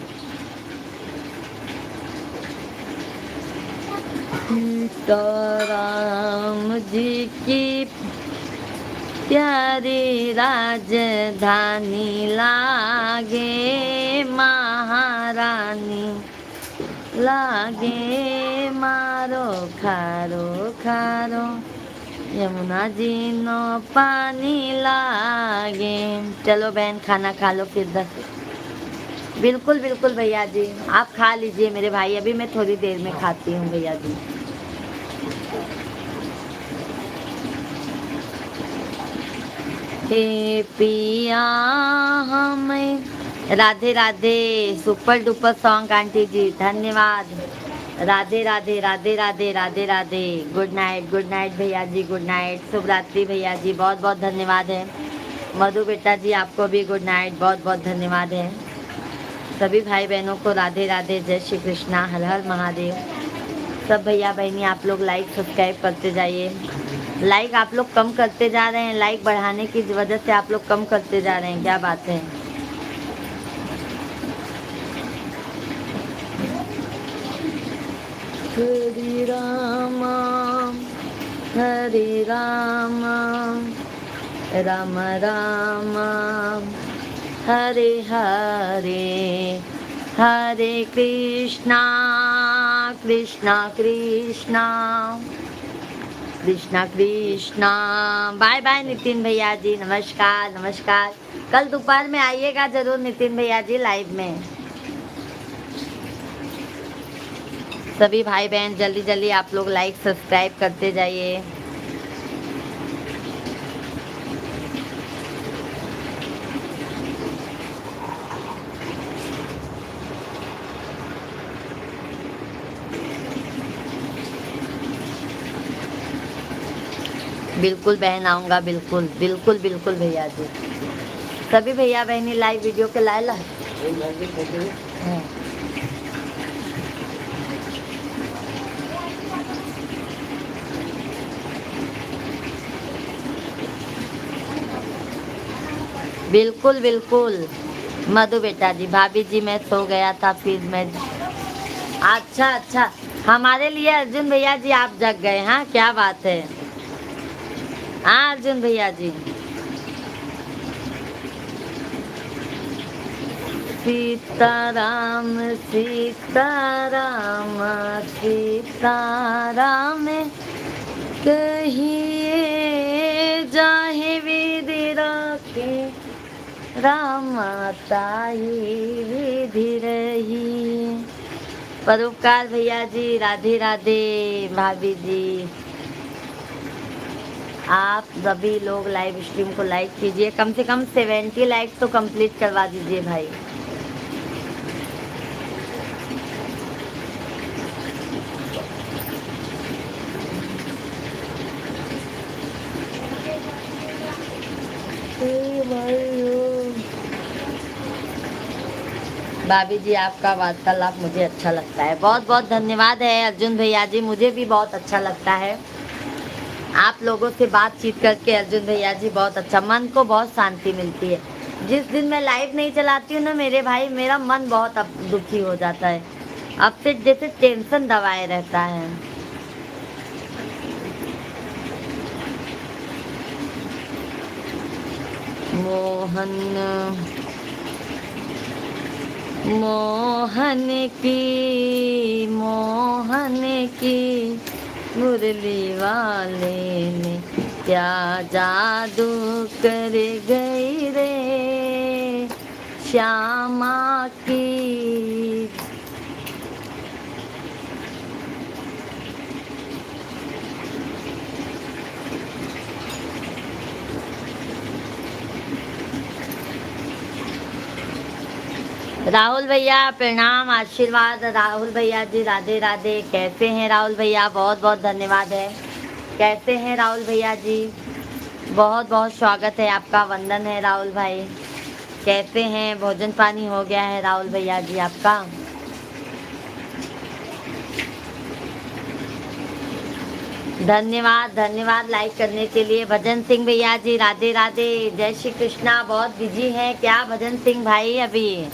सीताराम जी की प्यारी राजधानी लागे महारानी, लागे मारो खारो खारो यमुना जी नो पानी लागे। चलो बहन खाना खा लो फिर 10। बिल्कुल बिल्कुल भैया जी, आप खा लीजिए मेरे भाई, अभी मैं थोड़ी देर में खाती हूँ भैया जी। हे पिया हमें Radhe Radhe, super duper song aunty जी, धन्यवाद। राधे राधे राधे राधे राधे राधे। गुड नाइट भैया जी, गुड नाइट, शुभ रात्रि भैया जी, बहुत बहुत धन्यवाद है। मधु बेटा जी आपको भी गुड नाइट, बहुत बहुत धन्यवाद है। सभी भाई बहनों को राधे राधे, जय श्री कृष्णा, हर हर महादेव। सब भैया बहनी आप लोग लाइक सब्सक्राइब करते जाइए। लाइक आप लोग कम करते जा रहे हैं, लाइक बढ़ाने की वजह से आप लोग कम करते जा रहे हैं, क्या बात है? हरे राम हरे राम राम राम हरे हरे, हरे कृष्णा कृष्णा कृष्णा कृष्णा कृष्णा। बाय बाय नितिन भैया जी, नमस्कार नमस्कार। कल दोपहर में आइएगा जरूर नितिन भैया जी लाइव में। सभी भाई बहन जल्दी जल्दी आप लोग लाइक सब्सक्राइब करते जाइए। बिल्कुल बहन आऊँगा, बिल्कुल बिल्कुल बिल्कुल भैया जी। सभी भैया बहनी लाइव वीडियो के लाए ला। बिल्कुल बिल्कुल मधु बेटा जी। भाभी जी मैं सो गया था फिर मैं। अच्छा अच्छा, हमारे लिए अर्जुन भैया जी आप जग गए, हाँ क्या बात है। हाँ अर्जुन भैया जी, सीताराम सीताराम सीताराम कहिए जाहे विधि रखे राम ताई विधि रही। परोपकार भैया जी, राधे राधे भाभी जी। आप सभी लोग लाइव स्ट्रीम को लाइक कीजिए, कम से कम 70 लाइक तो कंप्लीट करवा दीजिए भाई। भाभी जी, आपका वार्तालाप मुझे अच्छा लगता है। बहुत बहुत धन्यवाद है अर्जुन भैया जी, मुझे भी बहुत अच्छा लगता है आप लोगों से बातचीत करके। अर्जुन भैया जी, बहुत अच्छा, मन को बहुत शांति मिलती है। जिस दिन मैं लाइव नहीं चलाती हूँ ना मेरे भाई, मेरा मन बहुत अब दुखी हो जाता है। अब से जैसे टेंशन दबाए रहता है। मोहन मोहन की मुरली वाले ने क्या जादू कर गई रे श्यामा की। राहुल भैया प्रणाम, आशीर्वाद। राहुल भैया जी, राधे राधे। कैसे हैं राहुल भैया? बहुत बहुत धन्यवाद है। कैसे हैं राहुल भैया जी? बहुत बहुत स्वागत है आपका, वंदन है राहुल भाई। कैसे हैं? भोजन पानी हो गया है राहुल भैया जी आपका? धन्यवाद धन्यवाद लाइक करने के लिए। भजन सिंह भैया जी, राधे राधे, जय श्री कृष्णा। बहुत बिजी हैं क्या भजन सिंह भाई? अभी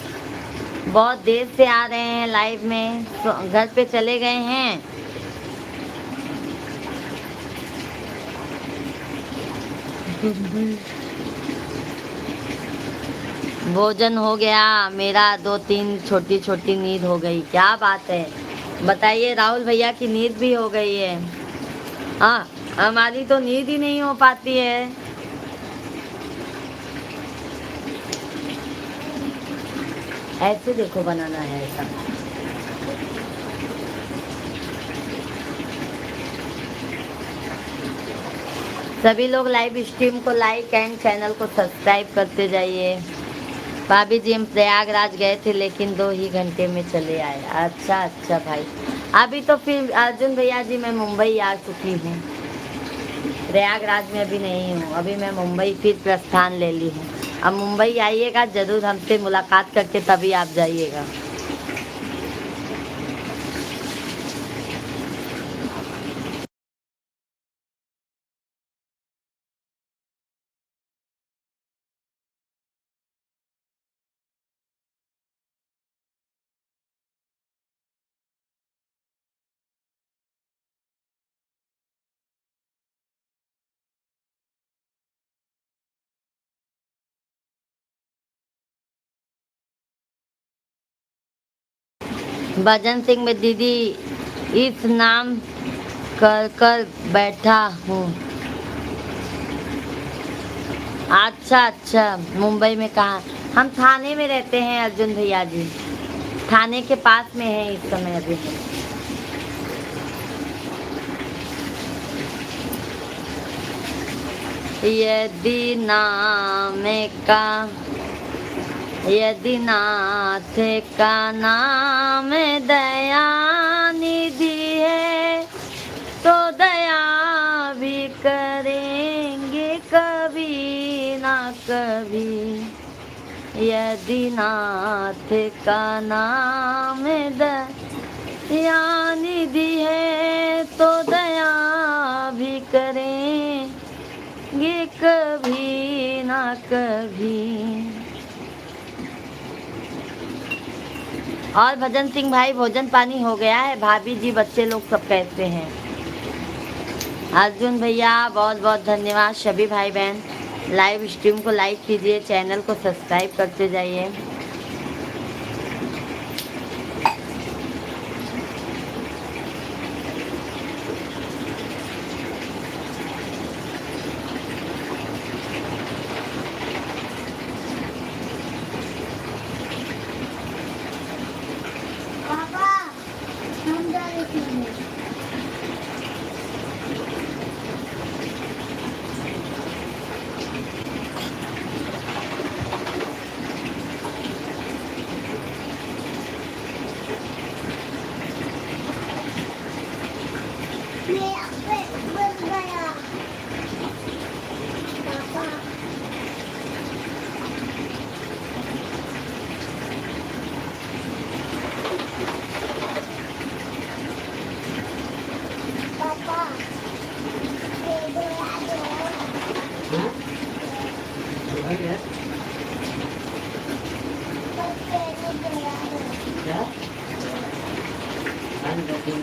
बहुत देर से आ रहे हैं लाइव में, तो घर पे चले गए हैं? भोजन हो गया मेरा, 2-3 छोटी छोटी नींद हो गई। क्या बात है, बताइए। राहुल भैया की नींद भी हो गई है। हाँ, हमारी तो नींद ही नहीं हो पाती है। ऐसे देखो, बनाना है ऐसा। सभी लोग लाइव स्ट्रीम को लाइक एंड चैनल को सब्सक्राइब करते जाइए। भाभी जी, हम प्रयागराज गए थे लेकिन 2 ही घंटे में चले आए। अच्छा अच्छा भाई, अभी तो फिर अर्जुन भैया जी मैं मुंबई आ चुकी हूँ, प्रयागराज में अभी नहीं हूँ। अभी मैं मुंबई फिर प्रस्थान ले ली हूँ। अब मुंबई आइएगा जरूर, हमसे मुलाकात करके तभी आप जाइएगा। भजन सिंह में दीदी इस नाम कर कर बैठा हूँ। अच्छा अच्छा, मुंबई में कहाँ? हम थाने में रहते हैं अर्जुन भैया जी, थाने के पास में है इस समय अभी। यदि नाम का, यदि नाथ का नाम दया निधि है तो दया भी करेंगे कभी ना कभी। यदि नाथ का नाम दया निधि है तो दया भी करेंगे कभी ना कभी। और भजन सिंह भाई, भोजन पानी हो गया है? भाभी जी, बच्चे लोग सब कैसे हैं? अर्जुन भैया बहुत बहुत धन्यवाद। सभी भाई बहन लाइव स्ट्रीम को लाइक कीजिए, चैनल को सब्सक्राइब करते जाइए। हाँ? हो गया? क्या? आज लखनऊ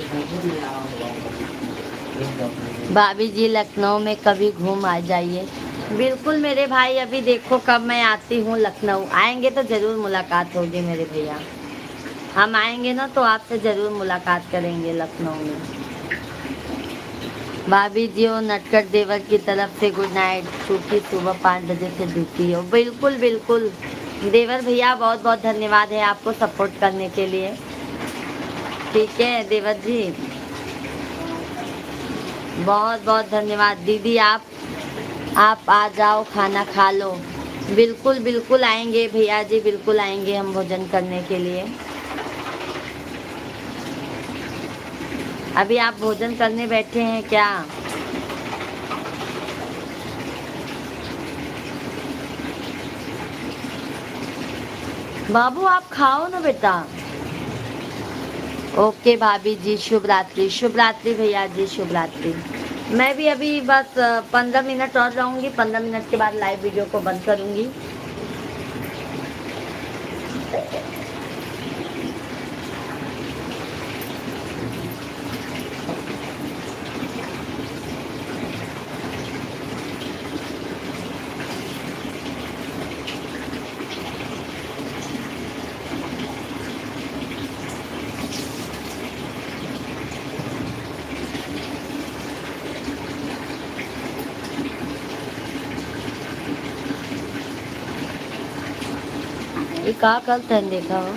में आओ, एक डॉक्टर भाभी जी लखनऊ में कभी घूम आ जाइए। बिल्कुल मेरे भाई, अभी देखो कब मैं आती हूँ लखनऊ। आएंगे तो ज़रूर मुलाकात होगी मेरे भैया। हम आएंगे ना तो आपसे ज़रूर मुलाकात करेंगे लखनऊ में। भाभी जी और नटखट देवर की तरफ से गुड नाइट, क्योंकि सुबह 5 बजे से ड्यूटी हो। बिल्कुल बिल्कुल देवर भैया, बहुत बहुत धन्यवाद है आपको सपोर्ट करने के लिए। ठीक है देवर जी, बहुत बहुत धन्यवाद। दीदी आप आ जाओ, खाना खा लो। बिल्कुल बिल्कुल आएंगे भैया जी, बिल्कुल आएंगे हम भोजन करने के लिए। अभी आप भोजन करने बैठे हैं क्या? बाबू आप खाओ ना बेटा। ओके भाभी जी, शुभ रात्रि, शुभ रात्रि भैया जी, शुभ रात्रि। मैं भी अभी बस 15 मिनट और रहूँगी। 15 मिनट के बाद लाइव वीडियो को बंद करूँगी। ये का करते हैं देखा हो।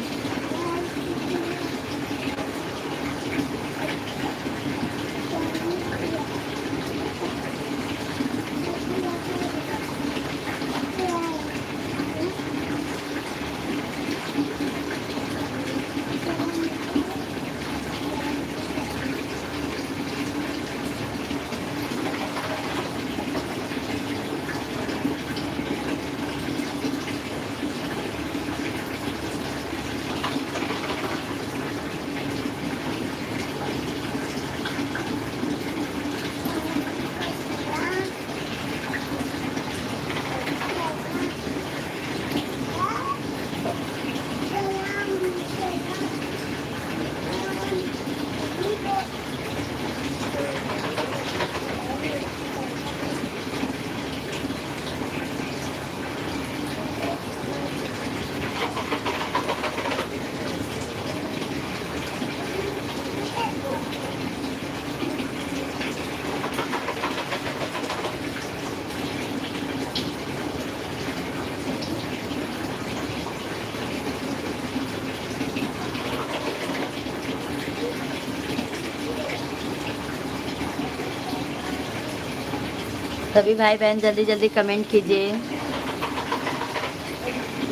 सभी भाई बहन जल्दी जल्दी कमेंट कीजिए,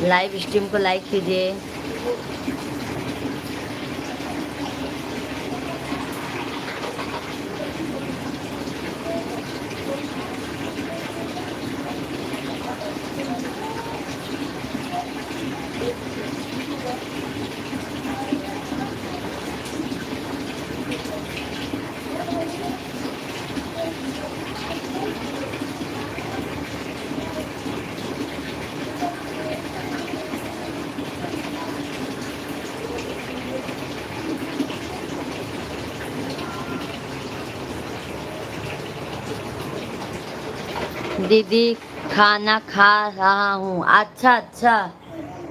लाइव स्ट्रीम को लाइक कीजिए। दीदी खाना खा रहा हूँ। अच्छा अच्छा,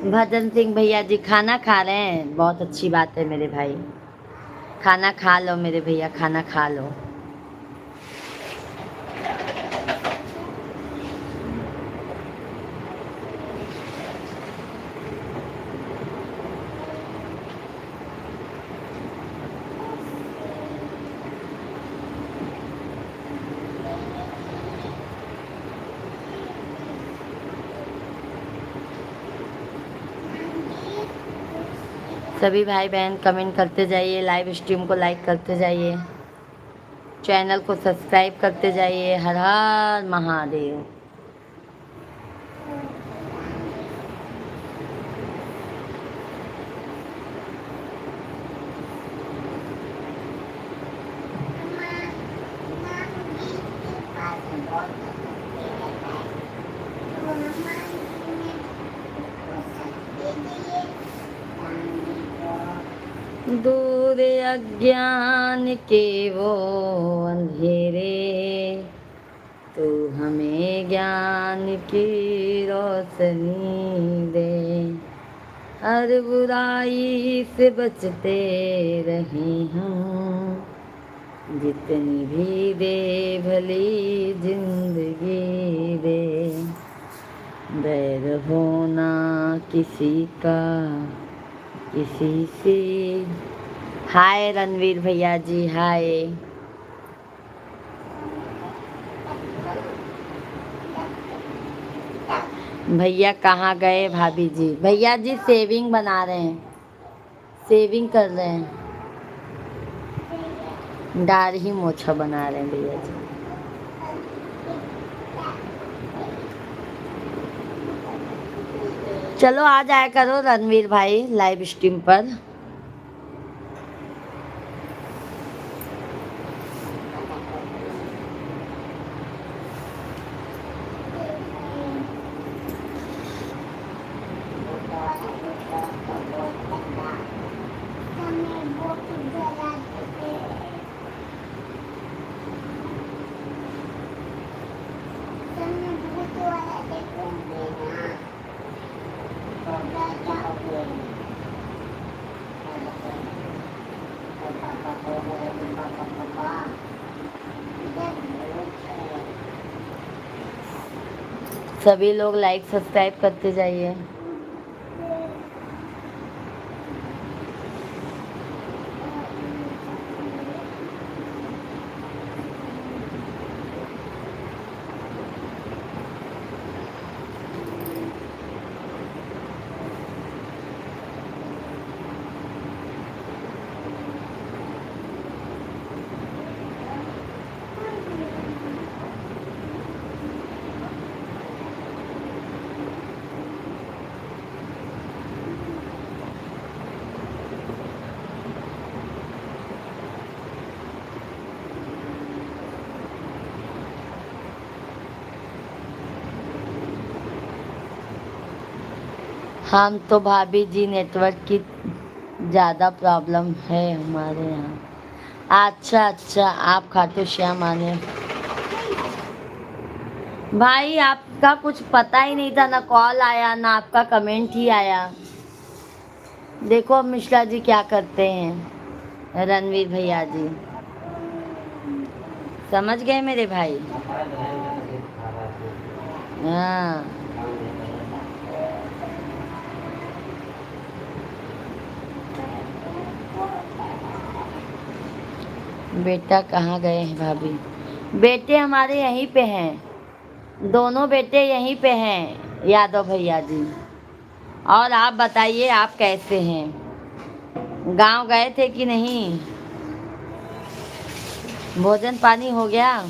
भजन सिंह भैया जी खाना खा रहे हैं, बहुत अच्छी बात है मेरे भाई। खाना खा लो मेरे भैया, खाना खा लो। सभी भाई बहन कमेंट करते जाइए, लाइव स्ट्रीम को लाइक करते जाइए, चैनल को सब्सक्राइब करते जाइए। हर हर महादेव। दूर अज्ञान के वो अंधेरे, तू हमें ज्ञान की रोशनी दे। हर बुराई से बचते रहे हम, जितनी भी दे भली जिंदगी दे। बैर होना किसी का किसी से। हाय रणवीर भैया जी, हाय। भैया कहाँ गए भाभी जी? भैया जी सेविंग बना रहे हैं, सेविंग कर रहे हैं, दाढ़ी मोछा बना रहे हैं भैया जी। चलो आ जाया करो रणवीर भाई लाइव स्ट्रीम पर। सभी लोग लाइक सब्सक्राइब करते जाइए। हम तो भाभी जी नेटवर्क की ज़्यादा प्रॉब्लम है हमारे यहाँ। अच्छा अच्छा, आप खाटू श्याम आने भाई, आपका कुछ पता ही नहीं था, ना कॉल आया ना आपका कमेंट ही आया। देखो अब मिश्रा जी क्या करते हैं, रणवीर भैया जी समझ गए मेरे भाई। हाँ बेटा कहाँ गए हैं भाभी? बेटे हमारे यहीं पे हैं, दोनों बेटे यहीं पे हैं यादव भैया जी। और आप बताइए आप कैसे हैं? गांव गए थे कि नहीं? भोजन पानी हो गया?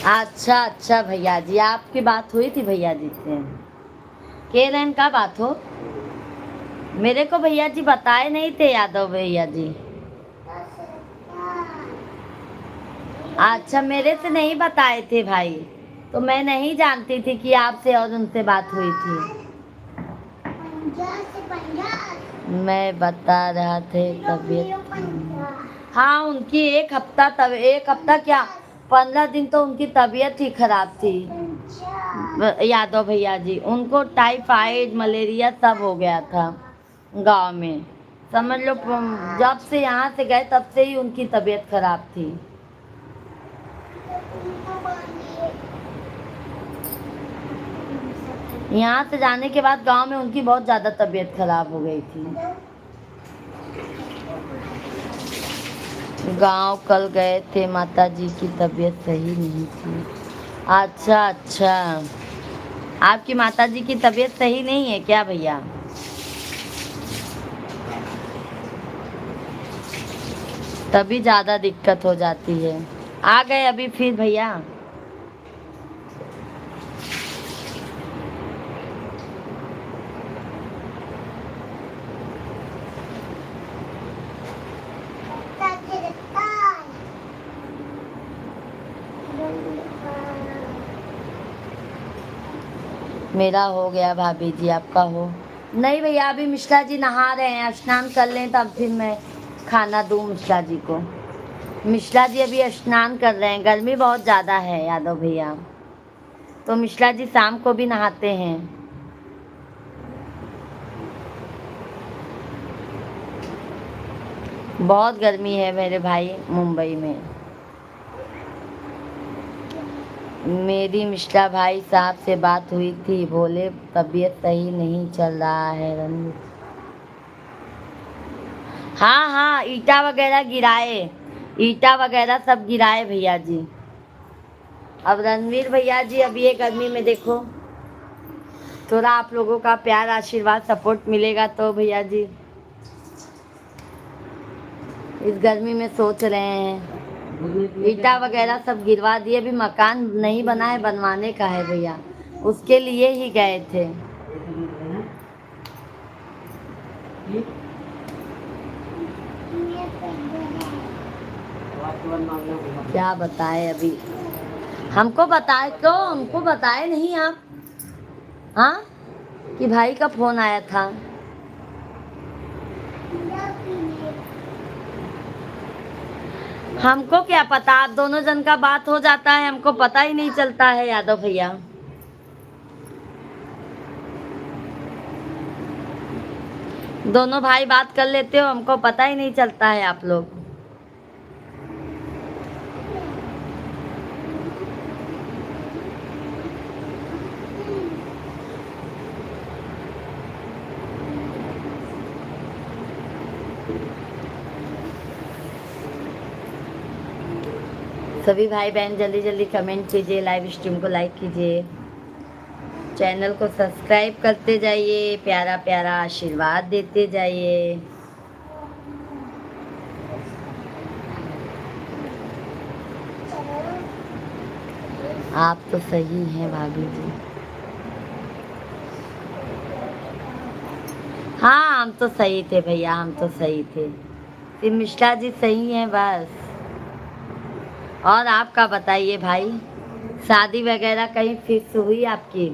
अच्छा अच्छा भैया जी, आपकी बात हुई थी भैया जी से? केरन का बात हो? मेरे को भैया जी बताए नहीं थे यादव भैया जी। अच्छा मेरे से नहीं बताए थे भाई, तो मैं नहीं जानती थी कि आपसे और उनसे बात हुई थी। मैं बता रहा थे तबीयत, हाँ उनकी एक हफ्ता क्या 15 दिन तो उनकी तबीयत ही खराब थी यादव भैया जी। उनको टाइफाइड मलेरिया सब हो गया था गांव में, समझ लो। जब से यहाँ से गए तब से ही उनकी तबीयत खराब थी। यहाँ से जाने के बाद गांव में उनकी बहुत ज़्यादा तबीयत खराब हो गई थी। गांव कल गए थे, माता जी की तबीयत सही नहीं थी। अच्छा अच्छा, आपकी माता जी की तबीयत सही नहीं है क्या भैया? तभी ज़्यादा दिक्कत हो जाती है। आ गए अभी फिर भैया? मेरा हो गया भाभी जी, आपका हो? नहीं भैया, अभी मिश्रा जी नहा रहे हैं, स्नान कर लें तब फिर मैं खाना दूँ मिश्रा जी को। मिश्रा जी अभी स्नान कर रहे हैं, गर्मी बहुत ज़्यादा है यादव भैया, तो मिश्रा जी शाम को भी नहाते हैं। बहुत गर्मी है मेरे भाई मुंबई में। मेरी मिश्रा भाई साहब से बात हुई थी, बोले तबीयत सही नहीं चल रहा है रणवीर। हाँ हाँ, ईटा वगैरह गिराए, ईटा वगैरह सब गिराए भैया जी। अब रणवीर भैया जी अभी ये गर्मी में देखो, थोड़ा आप लोगों का प्यार आशीर्वाद सपोर्ट मिलेगा तो भैया जी इस गर्मी में सोच रहे हैं। ईटा वगैरह सब गिरवा दिए, अभी मकान नहीं बना है, बनवाने का है भैया, उसके लिए ही गए थे। क्या बताए अभी, हमको बताए क्यों, हमको बताए नहीं आप? हाँ, कि भाई का फोन आया था। हमको क्या पता, आप दोनों जन का बात हो जाता है, हमको पता ही नहीं चलता है यादव भैया। दोनों भाई बात कर लेते हो, हमको पता ही नहीं चलता है आप लोग। सभी भाई बहन जल्दी जल्दी कमेंट कीजिए, लाइव स्ट्रीम को लाइक कीजिए, चैनल को सब्सक्राइब करते जाइए, प्यारा प्यारा आशीर्वाद देते जाइए। आप तो सही हैं भाभी जी। हाँ, हम तो सही थे भैया, हम तो सही थे, फिर मिश्रा जी सही हैं बस। और आपका बताइए भाई, शादी वगैरह कहीं फिक्स हुई आपकी?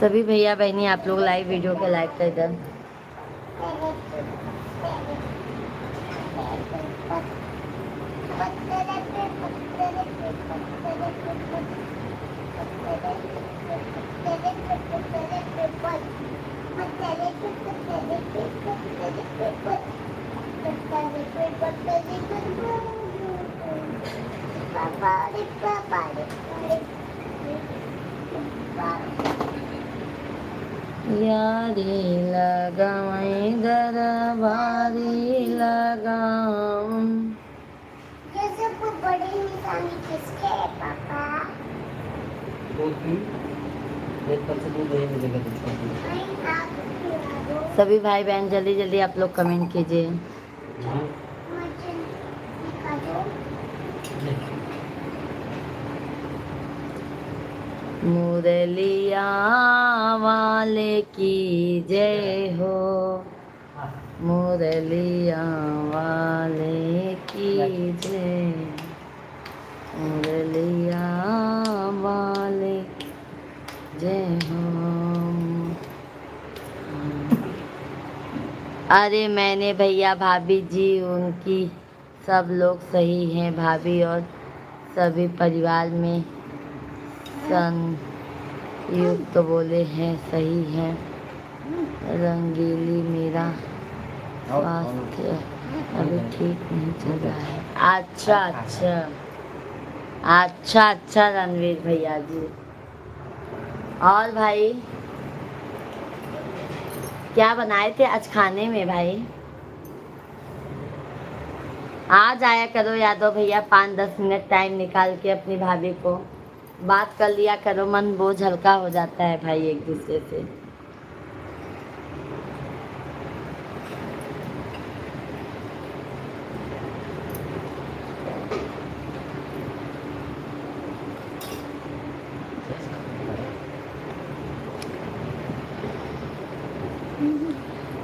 सभी भैया बहनी आप लोग लाइव वीडियो के लाइक कर दें। यारी लगाई दरबारी लगाऊं। ये सब बड़ी निशानी किसके है पापा? नहीं, आप खिला दो। सभी भाई बहन जल्दी जल्दी आप लोग कमेंट कीजिए। मुझे दिखा दो। मुरलिया वाले की जय हो, मुरलिया वाले की जय, मुरलिया वाले अरे मैंने भैया भाभी जी उनकी सब लोग सही हैं भाभी और सभी परिवार में संयुक्त तो बोले हैं सही हैं। रंगीली मेरा स्वास्थ्य अभी ठीक नहीं चल रहा है। अच्छा अच्छा अच्छा अच्छा रणवीर भैया जी। और भाई क्या बनाए थे आज खाने में भाई? आ जाया करो यादव भैया 5-10 मिनट टाइम निकाल के अपनी भाभी को बात कर लिया करो, मन बोझ हल्का हो जाता है भाई एक दूसरे से।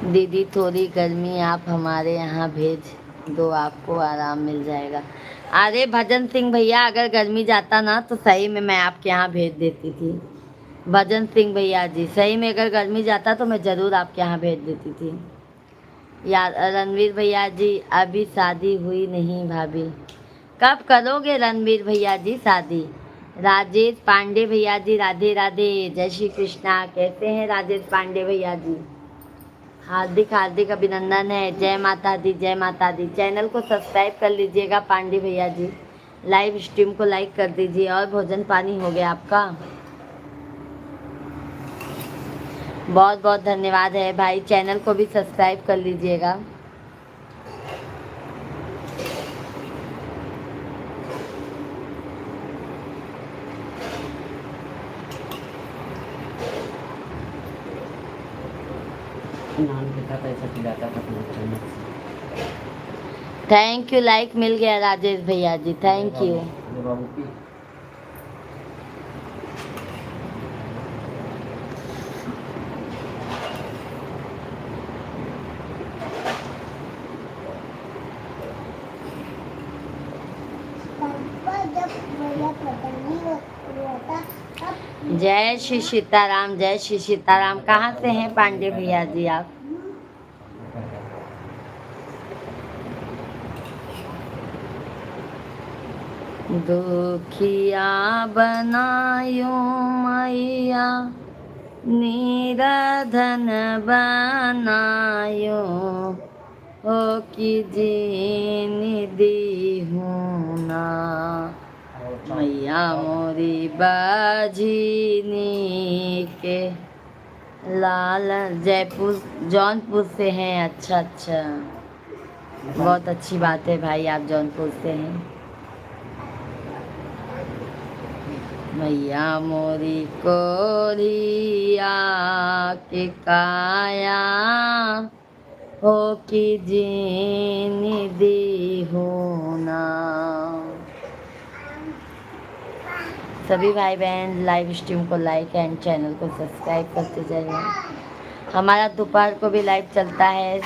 दीदी थोड़ी गर्मी आप हमारे यहाँ भेज दो, आपको आराम मिल जाएगा। अरे भजन सिंह भैया अगर गर्मी जाता ना तो सही में मैं आपके यहाँ भेज देती थी। भजन सिंह भैया जी सही में अगर गर्मी जाता तो मैं ज़रूर आपके यहाँ भेज देती थी। यार रणवीर भैया जी अभी शादी हुई नहीं भाभी, कब करोगे रणवीर भैया जी शादी? राजेश पांडे भैया जी राधे राधे, जय श्री कृष्णा। कैसे हैं राजेश पांडे भैया जी? हार्दिक हार्दिक अभिनंदन है। जय माता दी जय माता दी। चैनल को सब्सक्राइब कर लीजिएगा पांडे भैया जी, लाइव स्ट्रीम को लाइक कर दीजिए। और भोजन पानी हो गया आपका? बहुत बहुत धन्यवाद है भाई, चैनल को भी सब्सक्राइब कर लीजिएगा। नाम के साथ ऐसा खिलाता था अपना चम्मच से। थैंक यू, लाइक मिल गया राजेश भैया जी, थैंक यू। ये बाबू की पापा जब मेरा पता नहीं हुआ था अब जय श्री सीताराम, जय श्री सीताराम। कहाँ से हैं पांडे भैया जी आप? दुखिया बनायो मैया निराधन बनायो, हो कि जीनी दी हूँ ना मैया मोरी बाजीनी के लाल। जयपुर जौनपुर से हैं? अच्छा अच्छा, बहुत अच्छी बात है भाई, आप जौनपुर से हैं। मैया मोरी कोरिया के काया, हो कि जीनी दी हूँ ना। सभी भाई बहन लाइव स्ट्रीम को लाइक एंड चैनल को सब्सक्राइब करते जाइए। हमारा दोपहर को भी लाइव चलता है,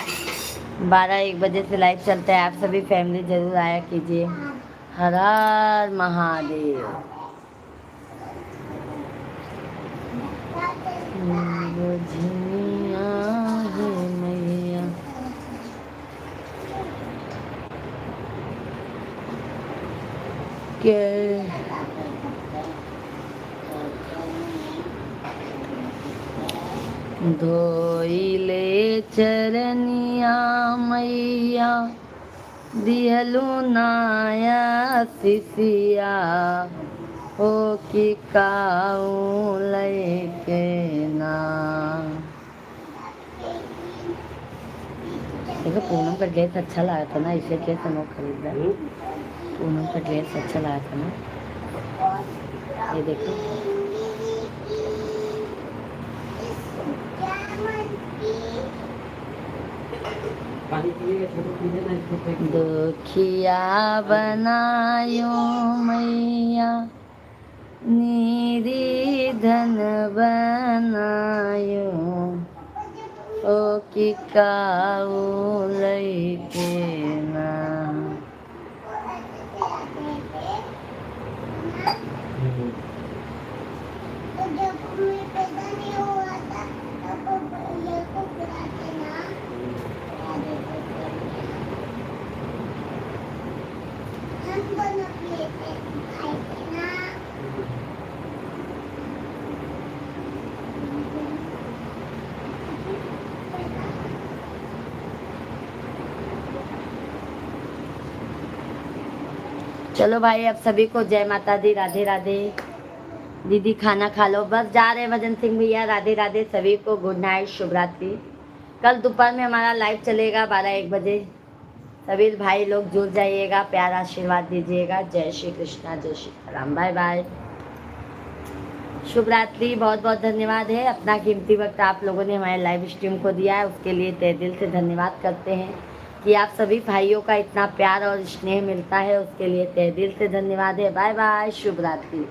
12-1 बजे से लाइव चलता है। आप सभी फैमिली ज़रूर आया कीजिए। हर हर महादेव। बुझनिया है मैया के धोइले चरनिया मैया, दिहलू नाया सिसिया, हो कि काऊ लैके ना। देखो पूनम का ड्रेस अच्छा लगा था ना, इसे ड्रेस हम लोग खरीदा। पूनम का ड्रेस अच्छा लगा था ना, ये देखो। पानी पिएगा छोटू पीने ना इसको फेंक दो। दुखिया बनायो मैया निरी धन बनायो, ओ कि काऊ लैके ना। तो जब मैं पैदा नहीं हुआ था तब ये को खिलाते ना खाए थे ना। चलो भाई, अब सभी को जय माता दी, राधे राधे। दीदी खाना खा लो, बस जा रहे भजन सिंह भैया। राधे राधे सभी को, गुड नाइट, शुभ रात्रि। कल दोपहर में हमारा लाइव चलेगा 12-1 बजे। सभी भाई लोग जुड़ जाइएगा, प्यार आशीर्वाद दीजिएगा। जय श्री कृष्णा, जय श्री राम, बाय बाय, शुभ रात्रि। बहुत बहुत धन्यवाद है, अपना कीमती वक्त आप लोगों ने हमारे लाइव स्ट्रीम को दिया है, उसके लिए तहे दिल से धन्यवाद करते हैं कि आप सभी भाइयों का इतना प्यार और स्नेह मिलता है, उसके लिए तहे दिल से धन्यवाद है। बाय बाय, शुभ रात्रि।